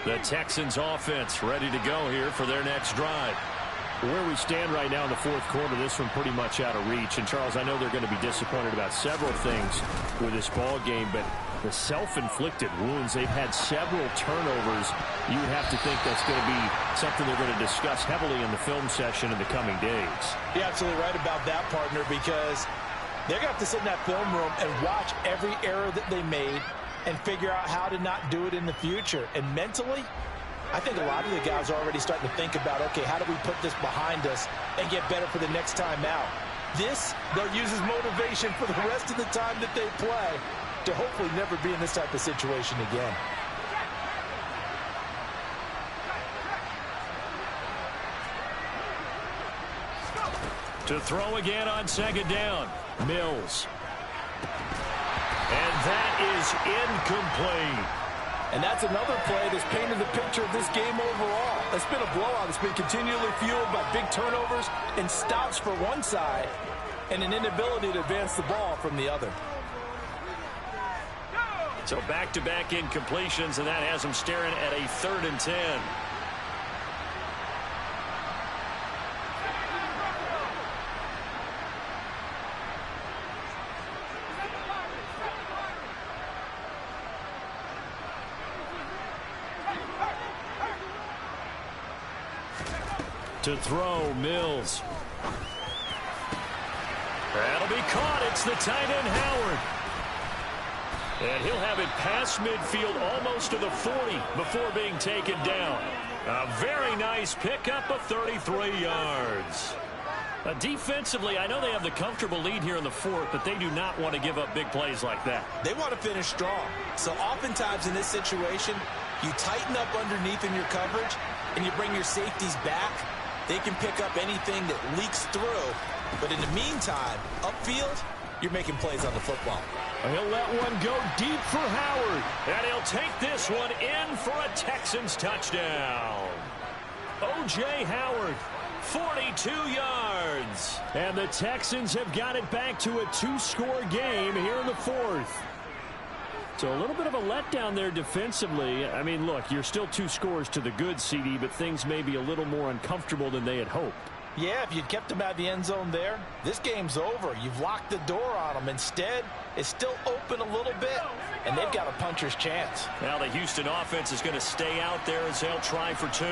The Texans offense ready to go here for their next drive. Where we stand right now in the fourth quarter, this one pretty much out of reach. And, Charles, I know they're going to be disappointed about several things with this ball game, but the self-inflicted wounds, they've had several turnovers. You have to think that's going to be something they're going to discuss heavily in the film session in the coming days. You're absolutely right about that, partner, because they're going to have to sit in that film room and watch every error that they made and figure out how to not do it in the future. And mentally, I think a lot of the guys are already starting to think about, okay, how do we put this behind us and get better for the next time out? This, they'll use as motivation for the rest of the time that they play to hopefully never be in this type of situation again. To throw again on second down, Mills. And that is incomplete. And that's another play that's painted the picture of this game overall. It's been a blowout. It's been continually fueled by big turnovers and stops for one side and an inability to advance the ball from the other. So back-to-back incompletions, and that has them staring at a 3rd and 10. To throw, Mills. That'll be caught. It's the tight end, Howard. And he'll have it past midfield almost to the 40 before being taken down. A very nice pickup of 33 yards. Defensively, I know they have the comfortable lead here in the 4th, but they do not want to give up big plays like that. They want to finish strong. So oftentimes in this situation, you tighten up underneath in your coverage, and you bring your safeties back. They can pick up anything that leaks through. But in the meantime, upfield, you're making plays on the football. He'll let one go deep for Howard. And he'll take this one in for a Texans touchdown. O.J. Howard, 42 yards. And the Texans have got it back to a 2-score game here in the 4th. So a little bit of a letdown there defensively. I mean, look, you're still 2 scores to the good, CD, but things may be a little more uncomfortable than they had hoped. Yeah, if you'd kept them out of the end zone there, this game's over. You've locked the door on them. Instead, it's still open a little bit, and they've got a puncher's chance. Now the Houston offense is going to stay out there as they'll try for 2.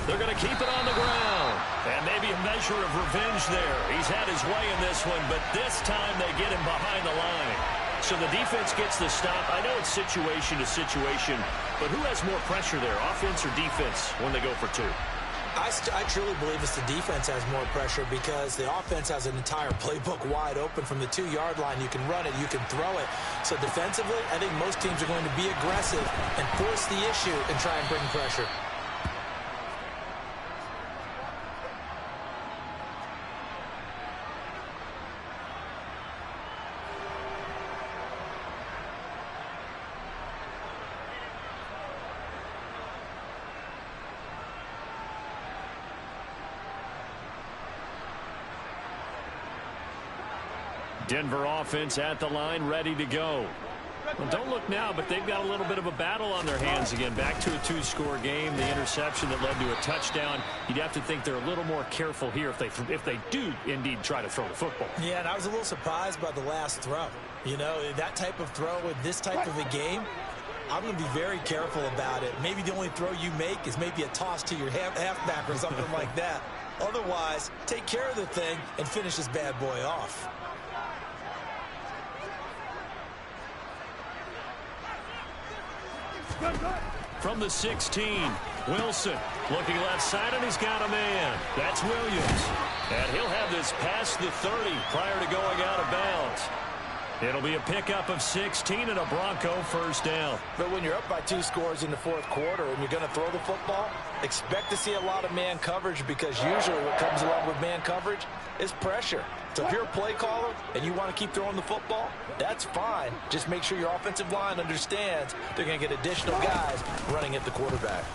They're going to keep it on the ground. And maybe a measure of revenge there. He's had his way in this one, but this time they get him behind the line. So the defense gets the stop. I know it's situation to situation, but who has more pressure there, offense or defense, when they go for 2? I truly believe it's the defense has more pressure because the offense has an entire playbook wide open from the 2-yard line. You can run it, you can throw it. So defensively, I think most teams are going to be aggressive and force the issue and try and bring pressure. Denver offense at the line, ready to go. Well, don't look now, but they've got a little bit of a battle on their hands again. Back to a 2-score game. The interception that led to a touchdown. You'd have to think they're a little more careful here if they do indeed try to throw the football. Yeah, and I was a little surprised by the last throw. You know, that type of throw in this type of a game, I'm going to be very careful about it. Maybe the only throw you make is maybe a toss to your halfback or something like that. Otherwise, take care of the thing and finish this bad boy off. From the 16, Wilson looking left side, and he's got a man. That's Williams. And he'll have this past the 30 prior to going out of bounds. It'll be a pickup of 16 and a Bronco first down. But when you're up by 2 scores in the 4th quarter and you're going to throw the football, expect to see a lot of man coverage because usually what comes along with man coverage is pressure. So if you're a play caller and you want to keep throwing the football, that's fine. Just make sure your offensive line understands they're going to get additional guys running at the quarterback.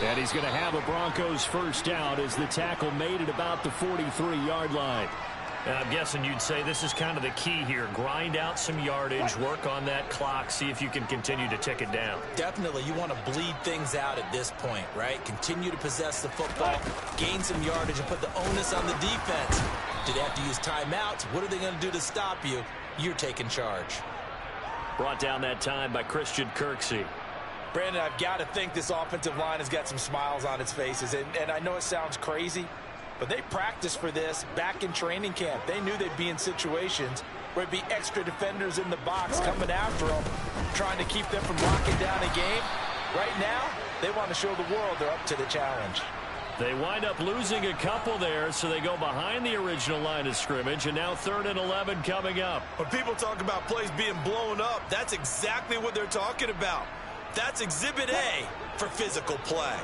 And he's going to have a Broncos first down as the tackle made at about the 43-yard line. And I'm guessing you'd say this is kind of the key here. Grind out some yardage, work on that clock, see if you can continue to tick it down. Definitely, you want to bleed things out at this point, right? Continue to possess the football, gain some yardage, and put the onus on the defense. Do they have to use timeouts? What are they going to do to stop you? You're taking charge. Brought down that time by Christian Kirksey. Brandon, I've got to think this offensive line has got some smiles on its faces. And I know it sounds crazy, but they practiced for this back in training camp. They knew they'd be in situations where it'd be extra defenders in the box coming after them, trying to keep them from locking down a game. Right now, they want to show the world they're up to the challenge. They wind up losing a couple there, so they go behind the original line of scrimmage, and now 3rd and 11 coming up. When people talk about plays being blown up, that's exactly what they're talking about. That's Exhibit A for physical play.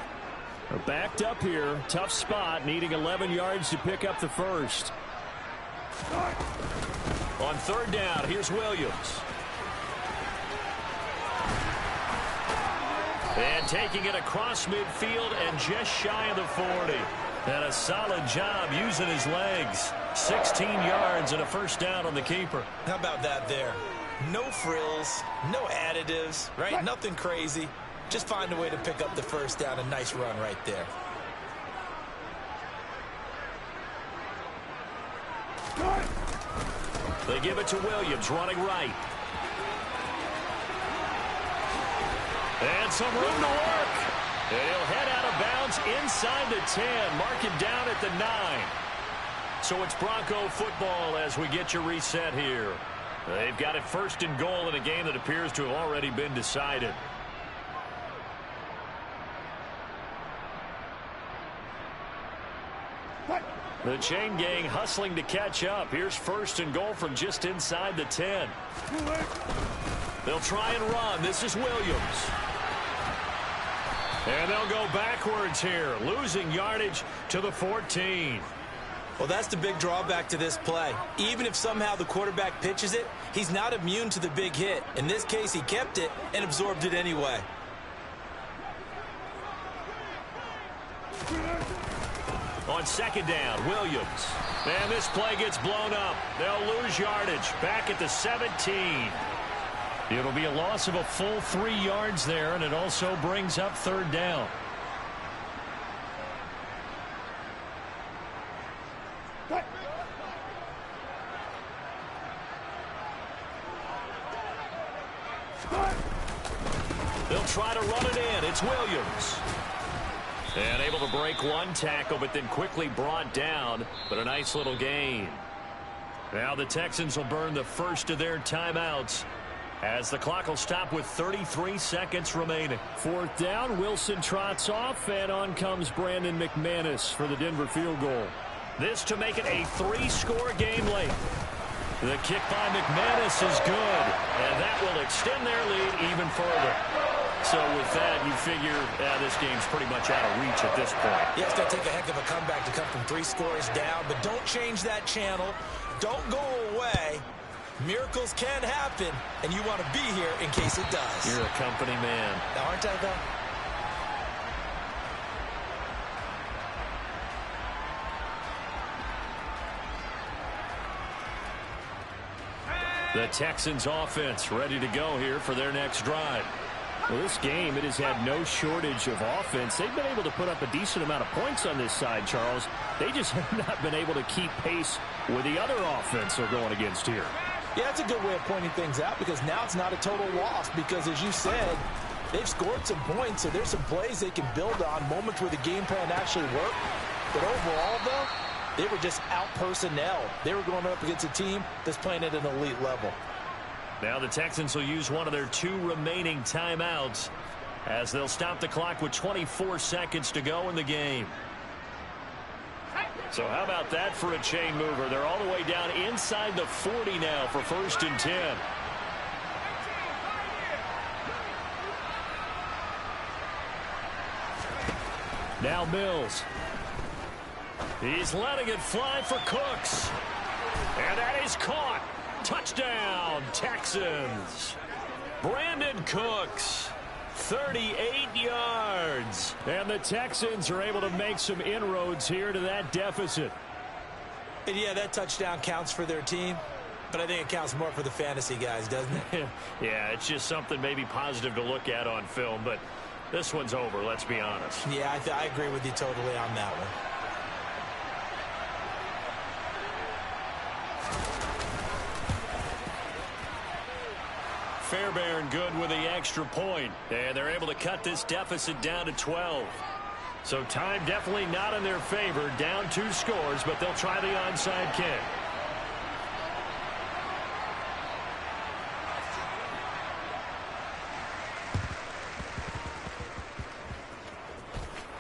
Backed up here. Tough spot. Needing 11 yards to pick up the first. On third down, here's Williams. And taking it across midfield and just shy of the 40. And a solid job using his legs. 16 yards and a first down on the keeper. How about that there? No frills, no additives, right? Nothing crazy. Just find a way to pick up the first down. A nice run right there. They give it to Williams, running right. And some room to work. And he'll head out of bounds inside the 10. Mark him down at the 9. So it's Bronco football as we get you reset here. They've got it first and goal in a game that appears to have already been decided. The chain gang hustling to catch up. Here's first and goal from just inside the 10. They'll try and run. This is Williams. And they'll go backwards here, losing yardage to the 14. Well, that's the big drawback to this play. Even if somehow the quarterback pitches it, he's not immune to the big hit. In this case, he kept it and absorbed it anyway. On second down, Williams. And this play gets blown up. They'll lose yardage back at the 17. It'll be a loss of a full 3 yards there, and it also brings up third down. They'll try to run it in. It's Williams. And able to break one tackle, but then quickly brought down. But a nice little gain. Now the Texans will burn the first of their timeouts as the clock will stop with 33 seconds remaining. Fourth down, Wilson trots off, and on comes Brandon McManus for the Denver field goal. This to make it a 3-score game late. The kick by McManus is good, and that will extend their lead even further. So with that, you figure this game's pretty much out of reach at this point. Yeah, it's going to take a heck of a comeback to come from 3 scores down, but don't change that channel. Don't go away. Miracles can happen, and you want to be here in case it does. You're a company man. Aren't I, though? The Texans offense ready to go here for their next drive. Well, this game, it has had no shortage of offense. They've been able to put up a decent amount of points on this side, Charles. They just have not been able to keep pace with the other offense they're going against here. Yeah, that's a good way of pointing things out because now it's not a total loss because, as you said, they've scored some points, so there's some plays they can build on, moments where the game plan actually worked. But overall, though, they were just out-personnel. They were going up against a team that's playing at an elite level. Now the Texans will use one of their 2 remaining timeouts as they'll stop the clock with 24 seconds to go in the game. So how about that for a chain mover? They're all the way down inside the 40 now for first and 10. Now Mills. He's letting it fly for Cooks. And that is caught. Touchdown, Texans. Brandon Cooks, 38 yards. And the Texans are able to make some inroads here to that deficit. And yeah, that touchdown counts for their team, but I think it counts more for the fantasy guys, doesn't it? Yeah, it's just something maybe positive to look at on film, but this one's over, let's be honest. Yeah, I agree with you totally on that one. Fairbairn good with the extra point, and they're able to cut this deficit down to 12. So time definitely not in their favor, down 2 scores, but they'll try the onside kick.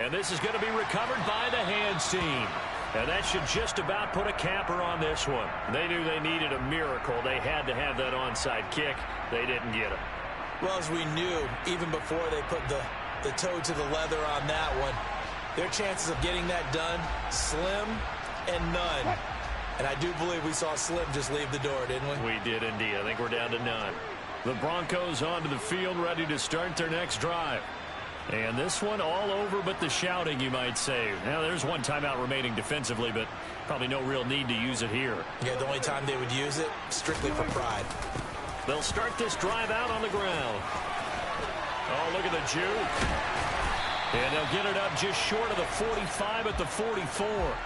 And this is going to be recovered by the hands team. And that should just about put a capper on this one. They knew they needed a miracle. They had to have that onside kick. They didn't get it. Well, as we knew, even before they put the toe to the leather on that one, Their chances of getting that done, slim and none. And I do believe we saw Slim just leave the door, didn't we? We did indeed. I think we're down to none. The Broncos onto the field, ready to start their next drive. And this one all over but the shouting, you might say. Now, there's one timeout remaining defensively, but probably no real need to use it here. Yeah, the only time they would use it, strictly for pride. They'll start this drive out on the ground. Oh, look at the juke. And they'll get it up just short of the 45 at the 44.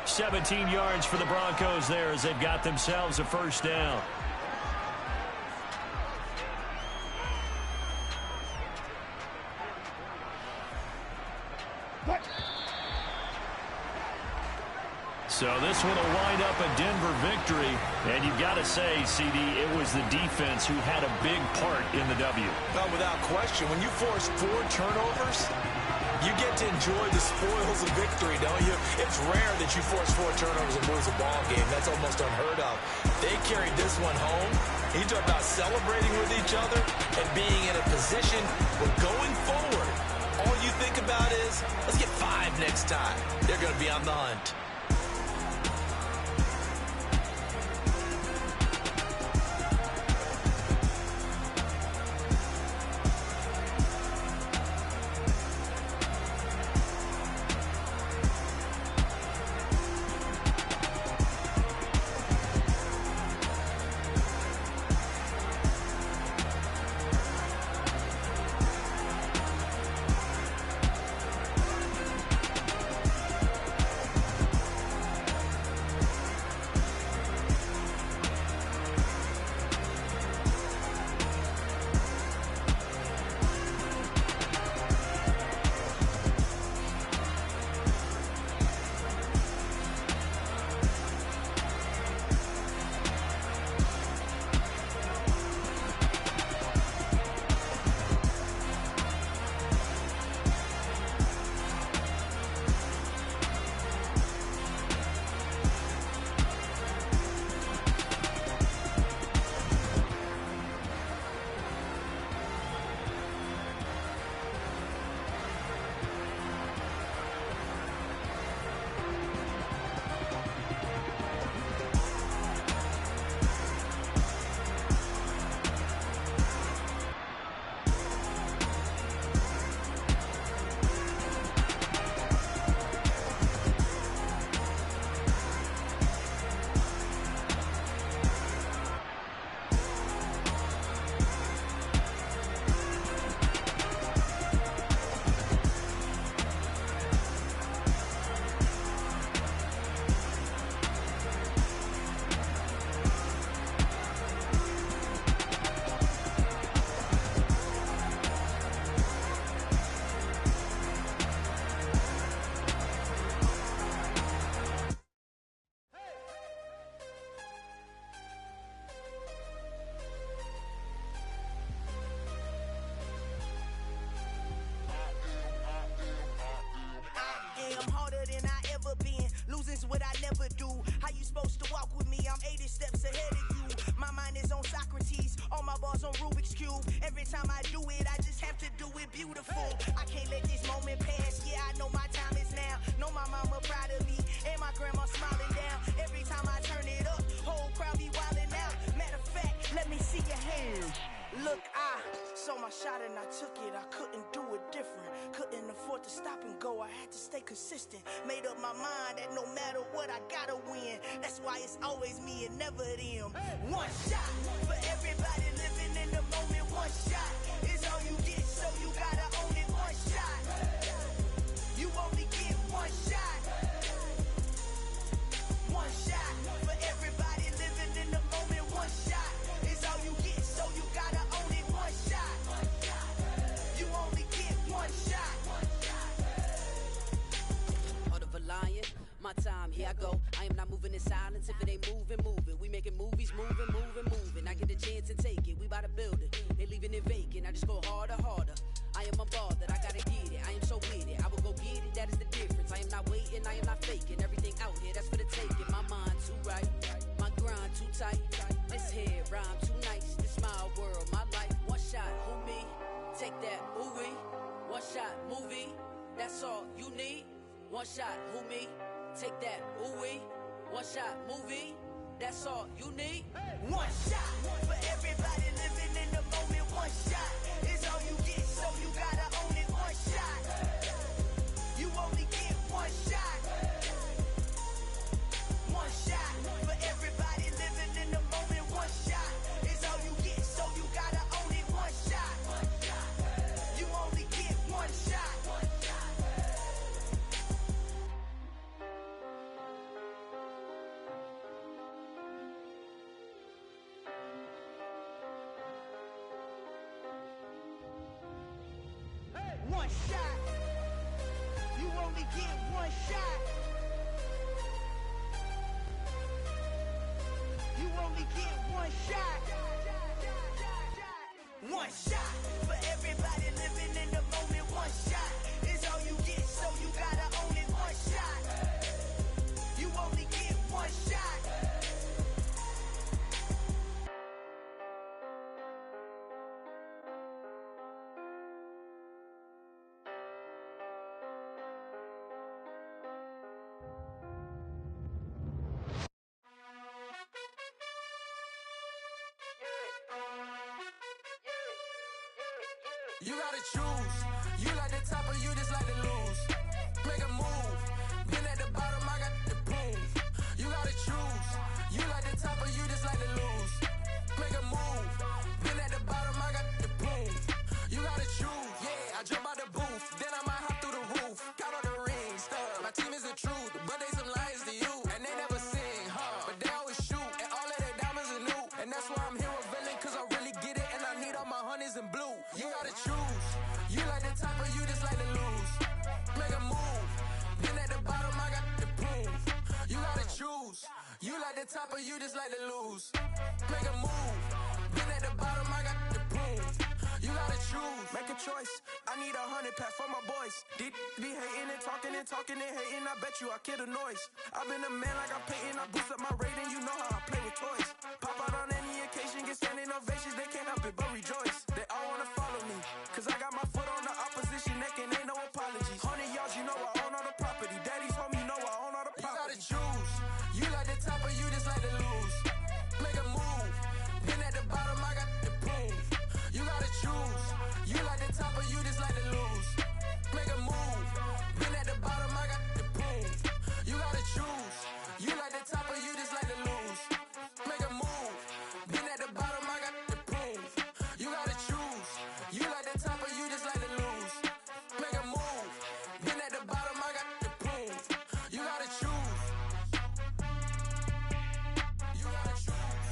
17 yards for the Broncos there as they've got themselves a first down. So this one will wind up a Denver victory. And you've got to say, CD, it was the defense who had a big part in the W. Well, without question, when you force 4 turnovers, you get to enjoy the spoils of victory, don't you? It's rare that you force 4 turnovers and lose a ball game. That's almost unheard of. They carried this one home. You talk about celebrating with each other and being in a position where going forward, all you think about is, let's get 5 next time. They're going to be on the hunt. What I never do. How you supposed to walk with me? I'm 80 steps ahead of you. My mind is on Socrates, all my bars on Rubik's Cube. Every time I do it, I just have to do it beautiful. I can't let this moment pass. Yeah, I know my time is now. Know my mama proud of me, and my grandma smiling down. Every time I turn it up, whole crowd be wildin' out. Matter of fact, let me see your hands. Look, I saw my shot and I took it. I couldn't do it different. Couldn't afford to stop and go. I had to stay consistent. Made up my mind that no matter what, I gotta win. That's why it's always me and never them. One shot for everybody living in the moment. One shot is all you get, so you gotta own it. One shot. You only get one shot. One shot for everybody living in the moment. One shot is all you get, so you gotta own it. One shot. You only get one shot. Heart of a lion, my time, here I go. I am not moving in silence. If it ain't moving, moving. We making movies, moving, moving, moving. I get the chance and take it. We bout to build it. They leaving it vacant. I just go harder, harder. I am a ball that I gotta get it. I am so with it. I will go get it. That is the difference. I am not waiting. I am not faking. Everything out here, that's for the taking. My mind too right. My grind too tight. This head rhyme too nice. This my world, my life. One shot, who me? Take that, ooh-wee. One shot, movie. That's That's all you need. One shot, who me? Take that, ooh-wee. One shot, movie. That's all you need. One shot for everybody living in the moment. One shot is all you get, so you gotta own it. One shot. You only get one shot. One shot for everybody living in the moment. One shot is all you get, so you gotta own it. One shot. You only get one shot. One shot. You only get one shot. You only get one shot. One shot for everybody living in the moment. One shot is all you get, so you gotta own it. One shot. You only get one shot. You gotta choose. You like the top or you just like to lose. Make a move. Been at the bottom, I got the proof. You gotta choose. You like the top or you just like to lose. Make a move. Been at the bottom, I got the proof. You gotta choose. Yeah, I jump out the booth. Then I might hop through the roof. Count on the rings, stuff. My team is the truth, but they some liars to you. And they never sing, but they always shoot. And all of their diamonds are new. And that's why I'm here with villain, cause I really get it. And I need all my honeys in blue. You gotta choose. You like the top or you just like to lose. Make a move. Been at the bottom, I got the proof. You gotta choose. You like the top or you just like to lose. Make a move. Been at the bottom, I got the proof. You gotta choose. Make a choice. I need 100 pack for my boys. Be hating and talking and talking and hating. I bet you I kill the noise. I've been a man like I'm Peyton. I boost up my rating. You know how I play with toys. Pop out on any occasion, get standing ovations. They can't help it but rejoice. They all wanna follow me, cause I got my foot on the opposition neck and ain't no apologies. 100 yards, you know I own all the property. Daddy's home, you know I own all the property. You gotta choose. You like the top or you just like to lose. Make a move. Been at the bottom, I got the proof. You gotta choose. You like the top or you just like to lose. Make a move. Been at the bottom, I got the proof. You gotta choose. You like the top or you just like to lose. Make a move. Been at the bottom, I got the proof. You gotta choose. You like the top or you just like to lose. Make a move. Been at the bottom, I got the proof. You gotta choose. You gotta choose.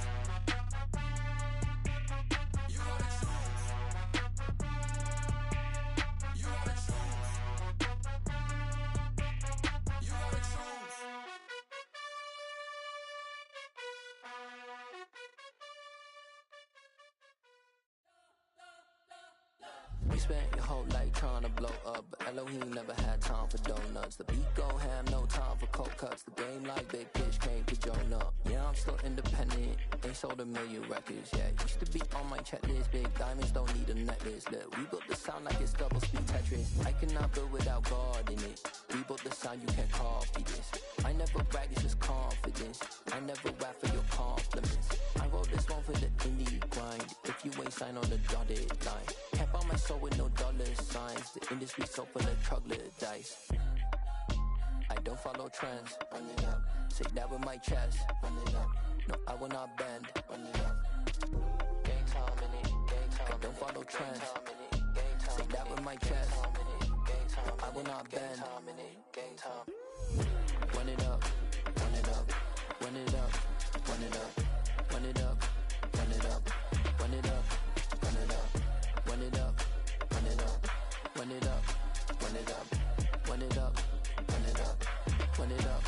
You gotta choose. You gotta choose. You gotta choose. You spent your whole life trying to blow up, but Elohim never had time for donuts. The beat go ham, no time for cold cuts. The game like Big Pitch came to join up. Yeah, I'm still independent, ain't sold a million records yet. Used to be on my checklist, big diamonds don't need a necklace. Look, we built the sound like it's double speed Tetris. I cannot build without God in it. We built the sound, you can't copy this. I never brag, it's just confidence. I never rap for your compliments. I wrote this one for the indie grind. If you ain't signed on the dotted line, can't buy my soul with no dollar signs. The industry so full of troglodytes. I don't follow trends. Run it up. Say that with my chest. Run it up. No, I will not bend. Run it up. Gang time in it. Gang time. I don't follow trends. Say that with my chest. No, I will not bend. Gang time. Run it up. Run it up. Run it up. Run it up. Run it up. Run it up. Run it up. Run it up. Run it up. Run it up. Run it up. Run it up. Run it up. Run it up. Run it up.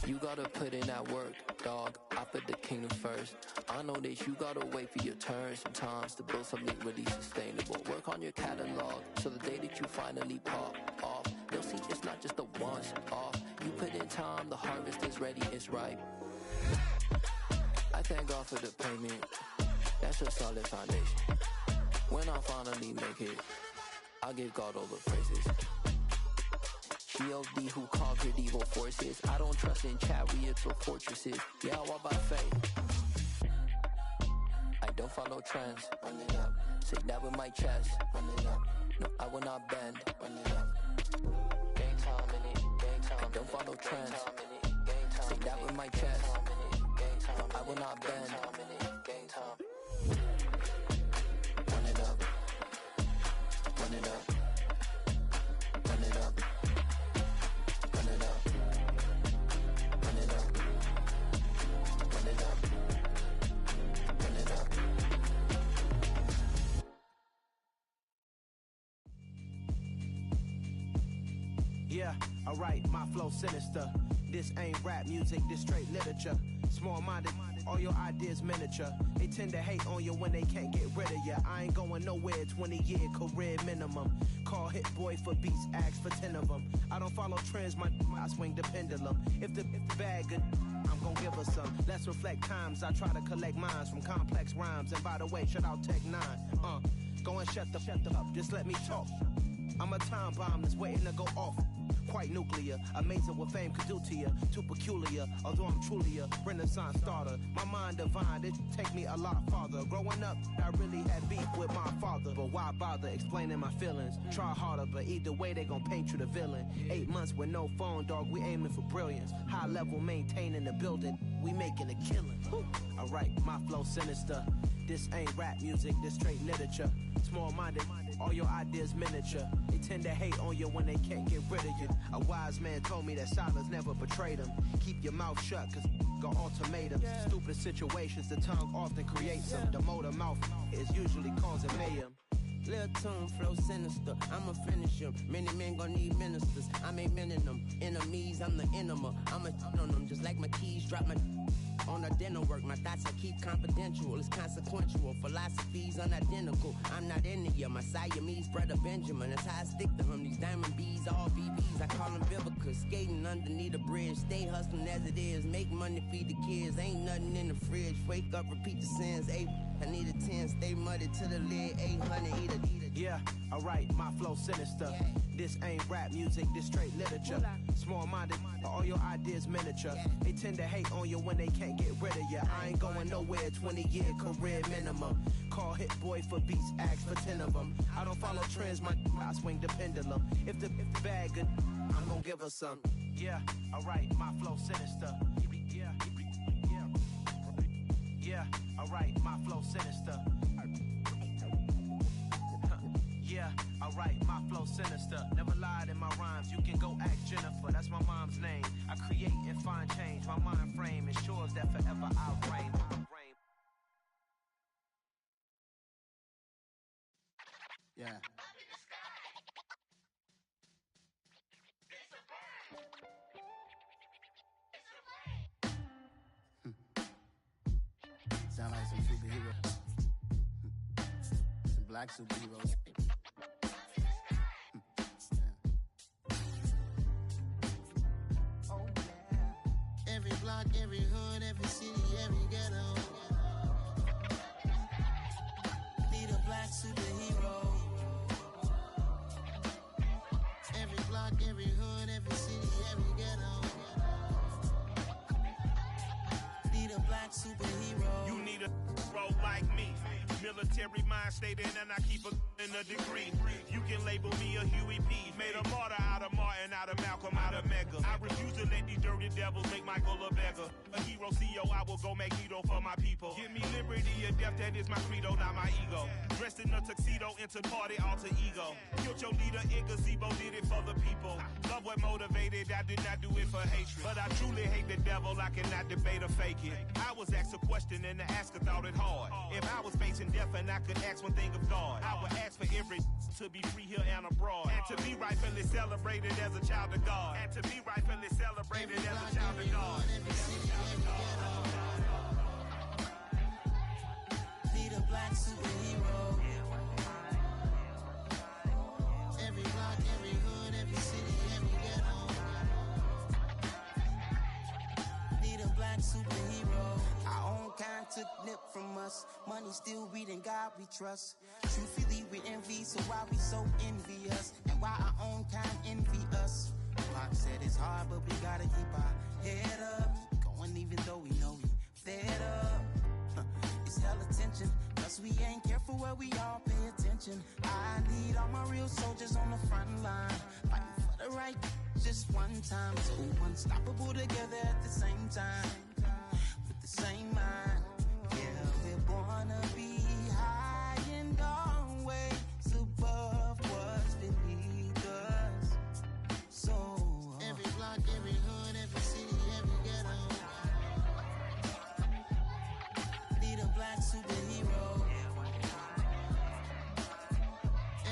You gotta put in that work, dog. I put the kingdom first. I know that you gotta wait for your turn sometimes to build something really sustainable. Work on your catalog, so the day that you finally pop off, they'll see it's not just a once off. You put in time, the harvest is ready, it's ripe. I thank God for the payment. That's a solid foundation. When I finally make it, I'll give God all the praises. G.O.D. who conquered evil forces. I don't trust in chariots or fortresses. Yeah, I walk by faith. I don't follow trends. Run it up. Say that with my chest. Run it up. No, I will not bend. Run it up. Gang time in it. Gang time. I don't follow trends. Say that with my chest. No, I will not bend. Gang time. Run it up. Run it up. Run it up. Run it up. Run it up. Run it up. Run it up. Yeah, alright, my flow sinister. This ain't rap music, this straight literature. Small-minded, all your ideas miniature. They tend to hate on you when they can't get rid of you. I ain't going nowhere, 20-year career minimum. Call hit boy for beats, ask for 10 of them. I don't follow trends, I swing the pendulum. If the bag good, I'm gon' give her some. Let's reflect times, I try to collect minds from complex rhymes. And by the way, shout out Tech 9. Go and shut the up, just let me talk. I'm a time bomb that's waiting to go off. Quite nuclear, amazing what fame could do to you. Too peculiar, although I'm truly a Renaissance starter. My mind divine, it take me a lot farther. Growing up, I really had beef with my father. But why bother explaining my feelings? Try harder, but either way they gon' paint you the villain. 8 months with no phone, dog, we aiming for brilliance. High level maintaining the building, we making a killing. Alright, my flow sinister. This ain't rap music, this straight literature. Small-minded, all your ideas miniature. They tend to hate on you when they can't get rid of you. A wise man told me that silence never betrayed him. Keep your mouth shut, cause got ultimatums. Stupid situations, the tongue often creates them. The motor mouth is usually causing mayhem. Lil' tune, flow sinister, I'ma finish him. Many men gon' need ministers, I'm aiming them. Enemies, I'm the enema, I'ma on them. Just like my keys, drop my on a dinner work. My thoughts I keep confidential, it's consequential. Philosophies unidentical, I'm not into you. My Siamese brother Benjamin, that's how I stick to him. These diamond bees, all BBs, I call them Vivica. Skating underneath the bridge, stay hustling as it is. Make money, feed the kids, ain't nothing in the fridge. Wake up, repeat the sins, I need a 10, stay muddy to the lid, 800, eat a. Yeah, alright, my flow sinister. This ain't rap music, this straight literature. Small-minded, all your ideas miniature. They tend to hate on you when they can't get rid of you. I ain't going nowhere, 20-year career minimum. Call hit boy for beats, ask for 10 of them. I don't follow trends, I swing the pendulum. If the bag good, I'm gon' give her some. Yeah, alright, my flow sinister. Yeah, alright, my flow sinister. Yeah, alright, my flow sinister. Never lied in my rhymes, you can go ask Jennifer. That's my mom's name. I create and find change. My mind frame ensures that forever I'll reign. Yeah. Sound like some superheroes. Some black superheroes. Oh yeah. Every block, every hood, every city, every ghetto. Need a black superhero. Every block, every hood, every city, every ghetto. Need a black superhero. You need a role like me. Military mind stated, and I keep in a degree. You can label me a Huey P. Made a martyr out of Martin, out of Malcolm, out of Mega. I refuse to let these dirty devils make Michael a beggar. A hero CEO, I will go Magneto for my people. Give me liberty or death, that is my credo, not my ego. Dressed in a tuxedo, into party, alter ego. Killed your leader in gazebo, did it for the people. Love what motivated, I did not do it for hatred. But I truly hate the devil, I cannot debate or fake it. I was asked a question and the asker thought it hard. If I was facing death and I could ask one thing of God, I would ask for every to be free here and abroad. And to be rightfully celebrated as a child of God. And to be rightfully celebrated as a child of God. Need a black superhero. Every block, every hood, every city, every ghetto. Need a black superhero. Our own kind took nip from us. Money still reading God we trust. Truthfully we envy, so why we so envious? And why our own kind envy us? Pac said it's hard, but we gotta keep our head up. Going even though we know we fed up. It's hella tension, cause we ain't careful where we all pay attention. I need all my real soldiers on the front line, fighting for the right just one time. So unstoppable together at the same time, with the same mind. Yeah, we're born to be high and always above what's beneath us. So every block, every hood, every city, every ghetto need a black superhero.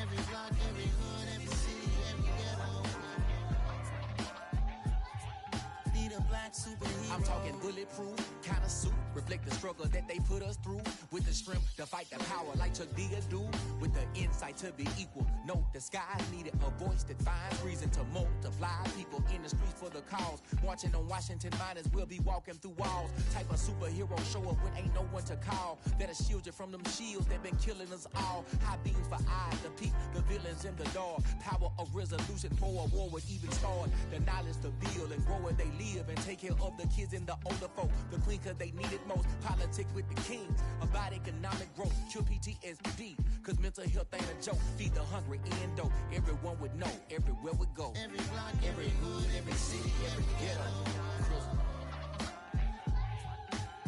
Every block, every hood, every city, every ghetto need a black superhero. I'm talking bulletproof kind of suit, reflect the struggle that they put us through, with the strength to fight the power like Chuck D do, with the insight to be equal. No disguise needed, a voice that finds reason to multiply. People in the streets for the cause, marching on Washington miners will be walking through walls. Type of superhero show up when ain't no one to call, that'll shield you from them shields that been killing us all. High beams for eyes to peep the villains in the dark. Power of resolution for a war would even start. The knowledge to build and grow where they live and take care of the kids and the older folk. The queen cause they need it most. Politics with the kings about economic growth. Cure PTSD cause mental health ain't a joke. Feed the hungry and dope. Everyone would know everywhere we go. Every block, every hood, every city, every ghetto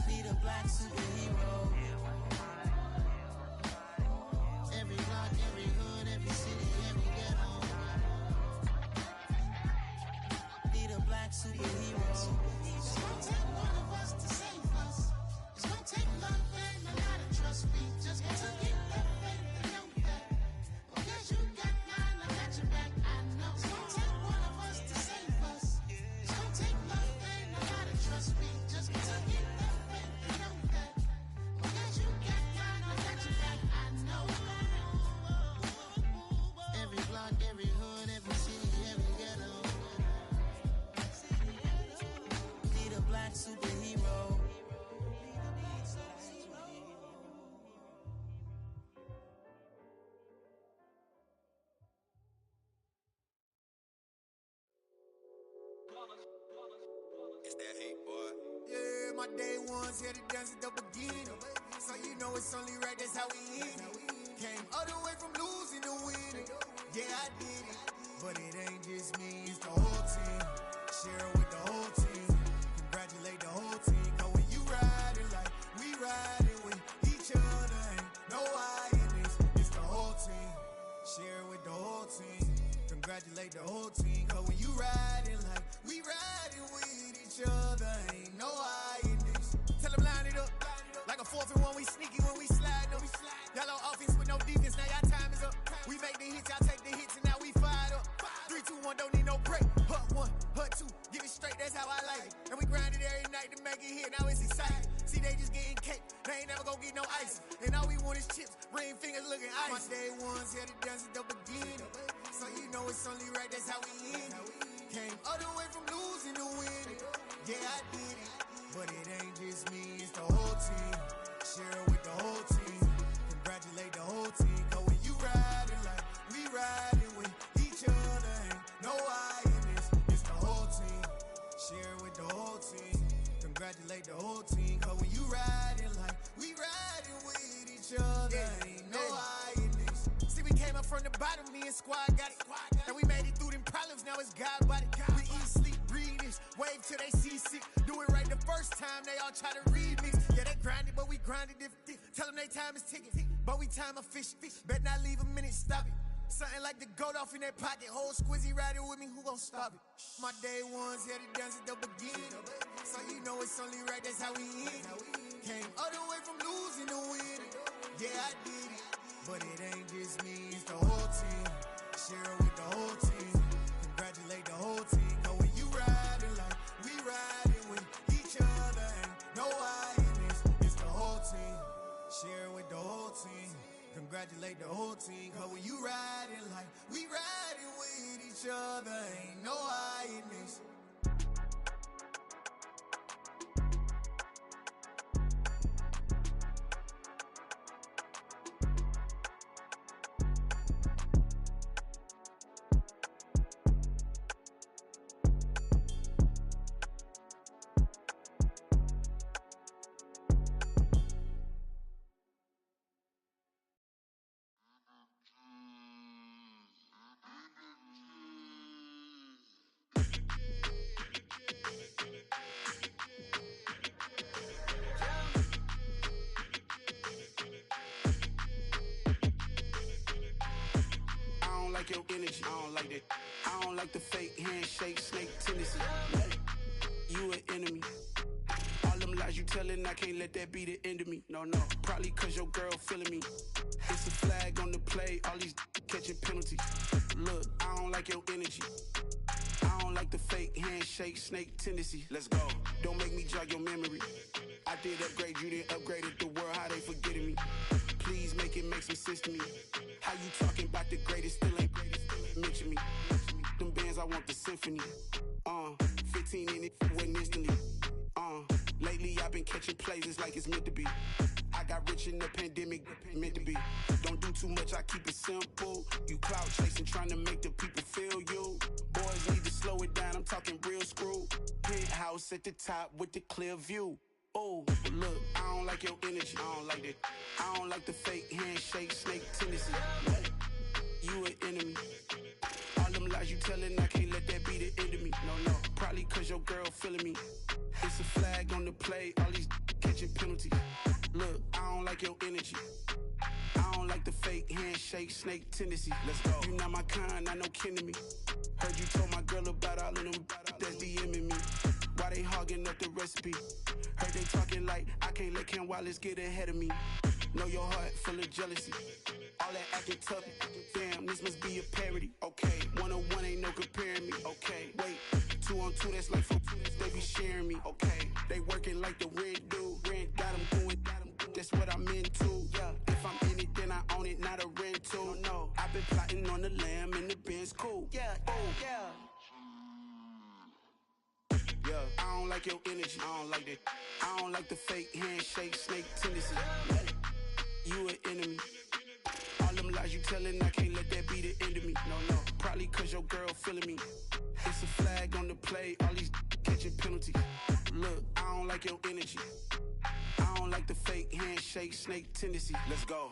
need a black superhero. Every block, every hood, every city, every ghetto need a black superhero. It's gonna take one of us to save us. It's gonna take love and a lot of trust. We just got to get that faith and know that. Because you got mine, I got your back, I know. It's gonna take one of us to save us. It's gonna take love and a lot of trust. We just got to get that faith and know that. Because you got mine, I got your back, I know. Every block, every hood, every city, every ghetto need a black superhero. It's that hate, boy. Yeah, my day ones here to dance at the beginning. So you know it's only right, that's how we end it. Came all the way from losing to winning. Yeah, I did it. But it ain't just me, it's the whole team. Share it with the whole team. Congratulate the whole team. Cause when you riding like we riding with each other, ain't no I in this. It's the whole team. Share it with the whole team. Congratulate the whole team. Cause when you riding like we riding with each other, ain't no I in this. Tell them line it up. Like a 4th and 1, we sneaky when we slide them. Yellow offense with no defense, now y'all time is up. We make the hits, y'all take the hits, and now we fired up. 3, 2, 1, don't need no break. Hut 1, hut 2, give it straight, that's how I like it. And we grind it every night to make it hit, now it's exciting. See, they just getting cake, they ain't never gonna get no ice. And all we want is chips, ring fingers looking ice. My day ones here to dance at the beginning. So you know it's only right, that's how we end it. Came all the way from losing to winning. Yeah, I did it. But it ain't just me, it's the whole team. Share it with the whole team. Congratulate the whole team. Cause when you riding like we riding with each other, ain't no I in this. It's the whole team. Share it with the whole team. Congratulate the whole team. Cause when you riding like we riding with each other, ain't no I in this. See, we came up from the bottom, me and squad got it. And we made it through them problems, now it's God body. We eat, sleep, breathe this, wave till they see sick. Do it right the first time, they all try to remix. Yeah, they grinded, but we grinded different. Tell them they time is ticking, but we time a fish. Bet not leave a minute, stop it. Something like the goat off in their pocket. Whole squizzy riding with me, who gon' stop it? My day ones here to dance at the beginning. So you know it's only right, that's how we end it. Came all the way from losing to winning. Yeah, I did it. But it ain't just me, it's the whole team. Share it with the whole team. Congratulate the whole team. Cause when you riding like we riding with each other, ain't no I in this. It's the whole team. Share it with the whole team. Congratulate the whole team. Cause when you riding like we riding with each other, ain't no I in this. energy. I don't like that. I don't like the fake handshake, snake tendency. You an enemy. All them lies you telling, I can't let that be the end of me. No, probably cause your girl feeling me. It's a flag on the play, all these catching penalties. Look, I don't like your energy. I don't like the fake handshake, snake tendency. Let's go. Don't make me jog your memory. I did upgrade, you didn't upgrade it. The world, how they forgetting me. Please make it make some sense to me. How you talking about the greatest, still ain't greatest, mention me. Them bands, I want the symphony. 15 in it, wasn't instantly. Lately I've been catching plays, it's like it's meant to be. I got rich in the pandemic, meant to be. Don't do too much, I keep it simple. You clout chasing, trying to make the people feel you. Boys need to slow it down, I'm talking real screw. Penthouse at the top with the clear view. Oh, look, I don't like your energy, I don't like that. I don't like the fake handshake, snake tendency. You an enemy. All them lies you telling, I can't let that be the end of me. No, probably cause your girl feeling me. It's a flag on the play, all these catching penalties. Look, I don't like your energy. I don't like the fake handshake, snake tendency. Let's go. You not my kind, I know kin to me. Heard you told my girl about all of them that's DMing me. Why they hogging up the recipe? Heard they talking like I can't let Ken Wallace get ahead of me. Know your heart full of jealousy. All that acting tough, damn, this must be a parody. Okay, 1-on-1 ain't no comparing me. Okay, wait, 2-on-2, that's like 4, they be sharing me. Okay, they working like the rent do. Rent got them going, that's what I'm into. Yeah, if I'm in it, then I own it, not a rental. No, I've been plotting on the lamb and the Benz cool. Yeah, yeah, I don't like your energy, I don't like that. I don't like the fake handshake, snake tendency. You an enemy. All them lies you telling, I can't let that be the end of me. No, probably cause your girl feeling me. It's a flag on the play, all these catching penalties. Look, I don't like your energy. I don't like the fake handshake, snake tendency. Let's go.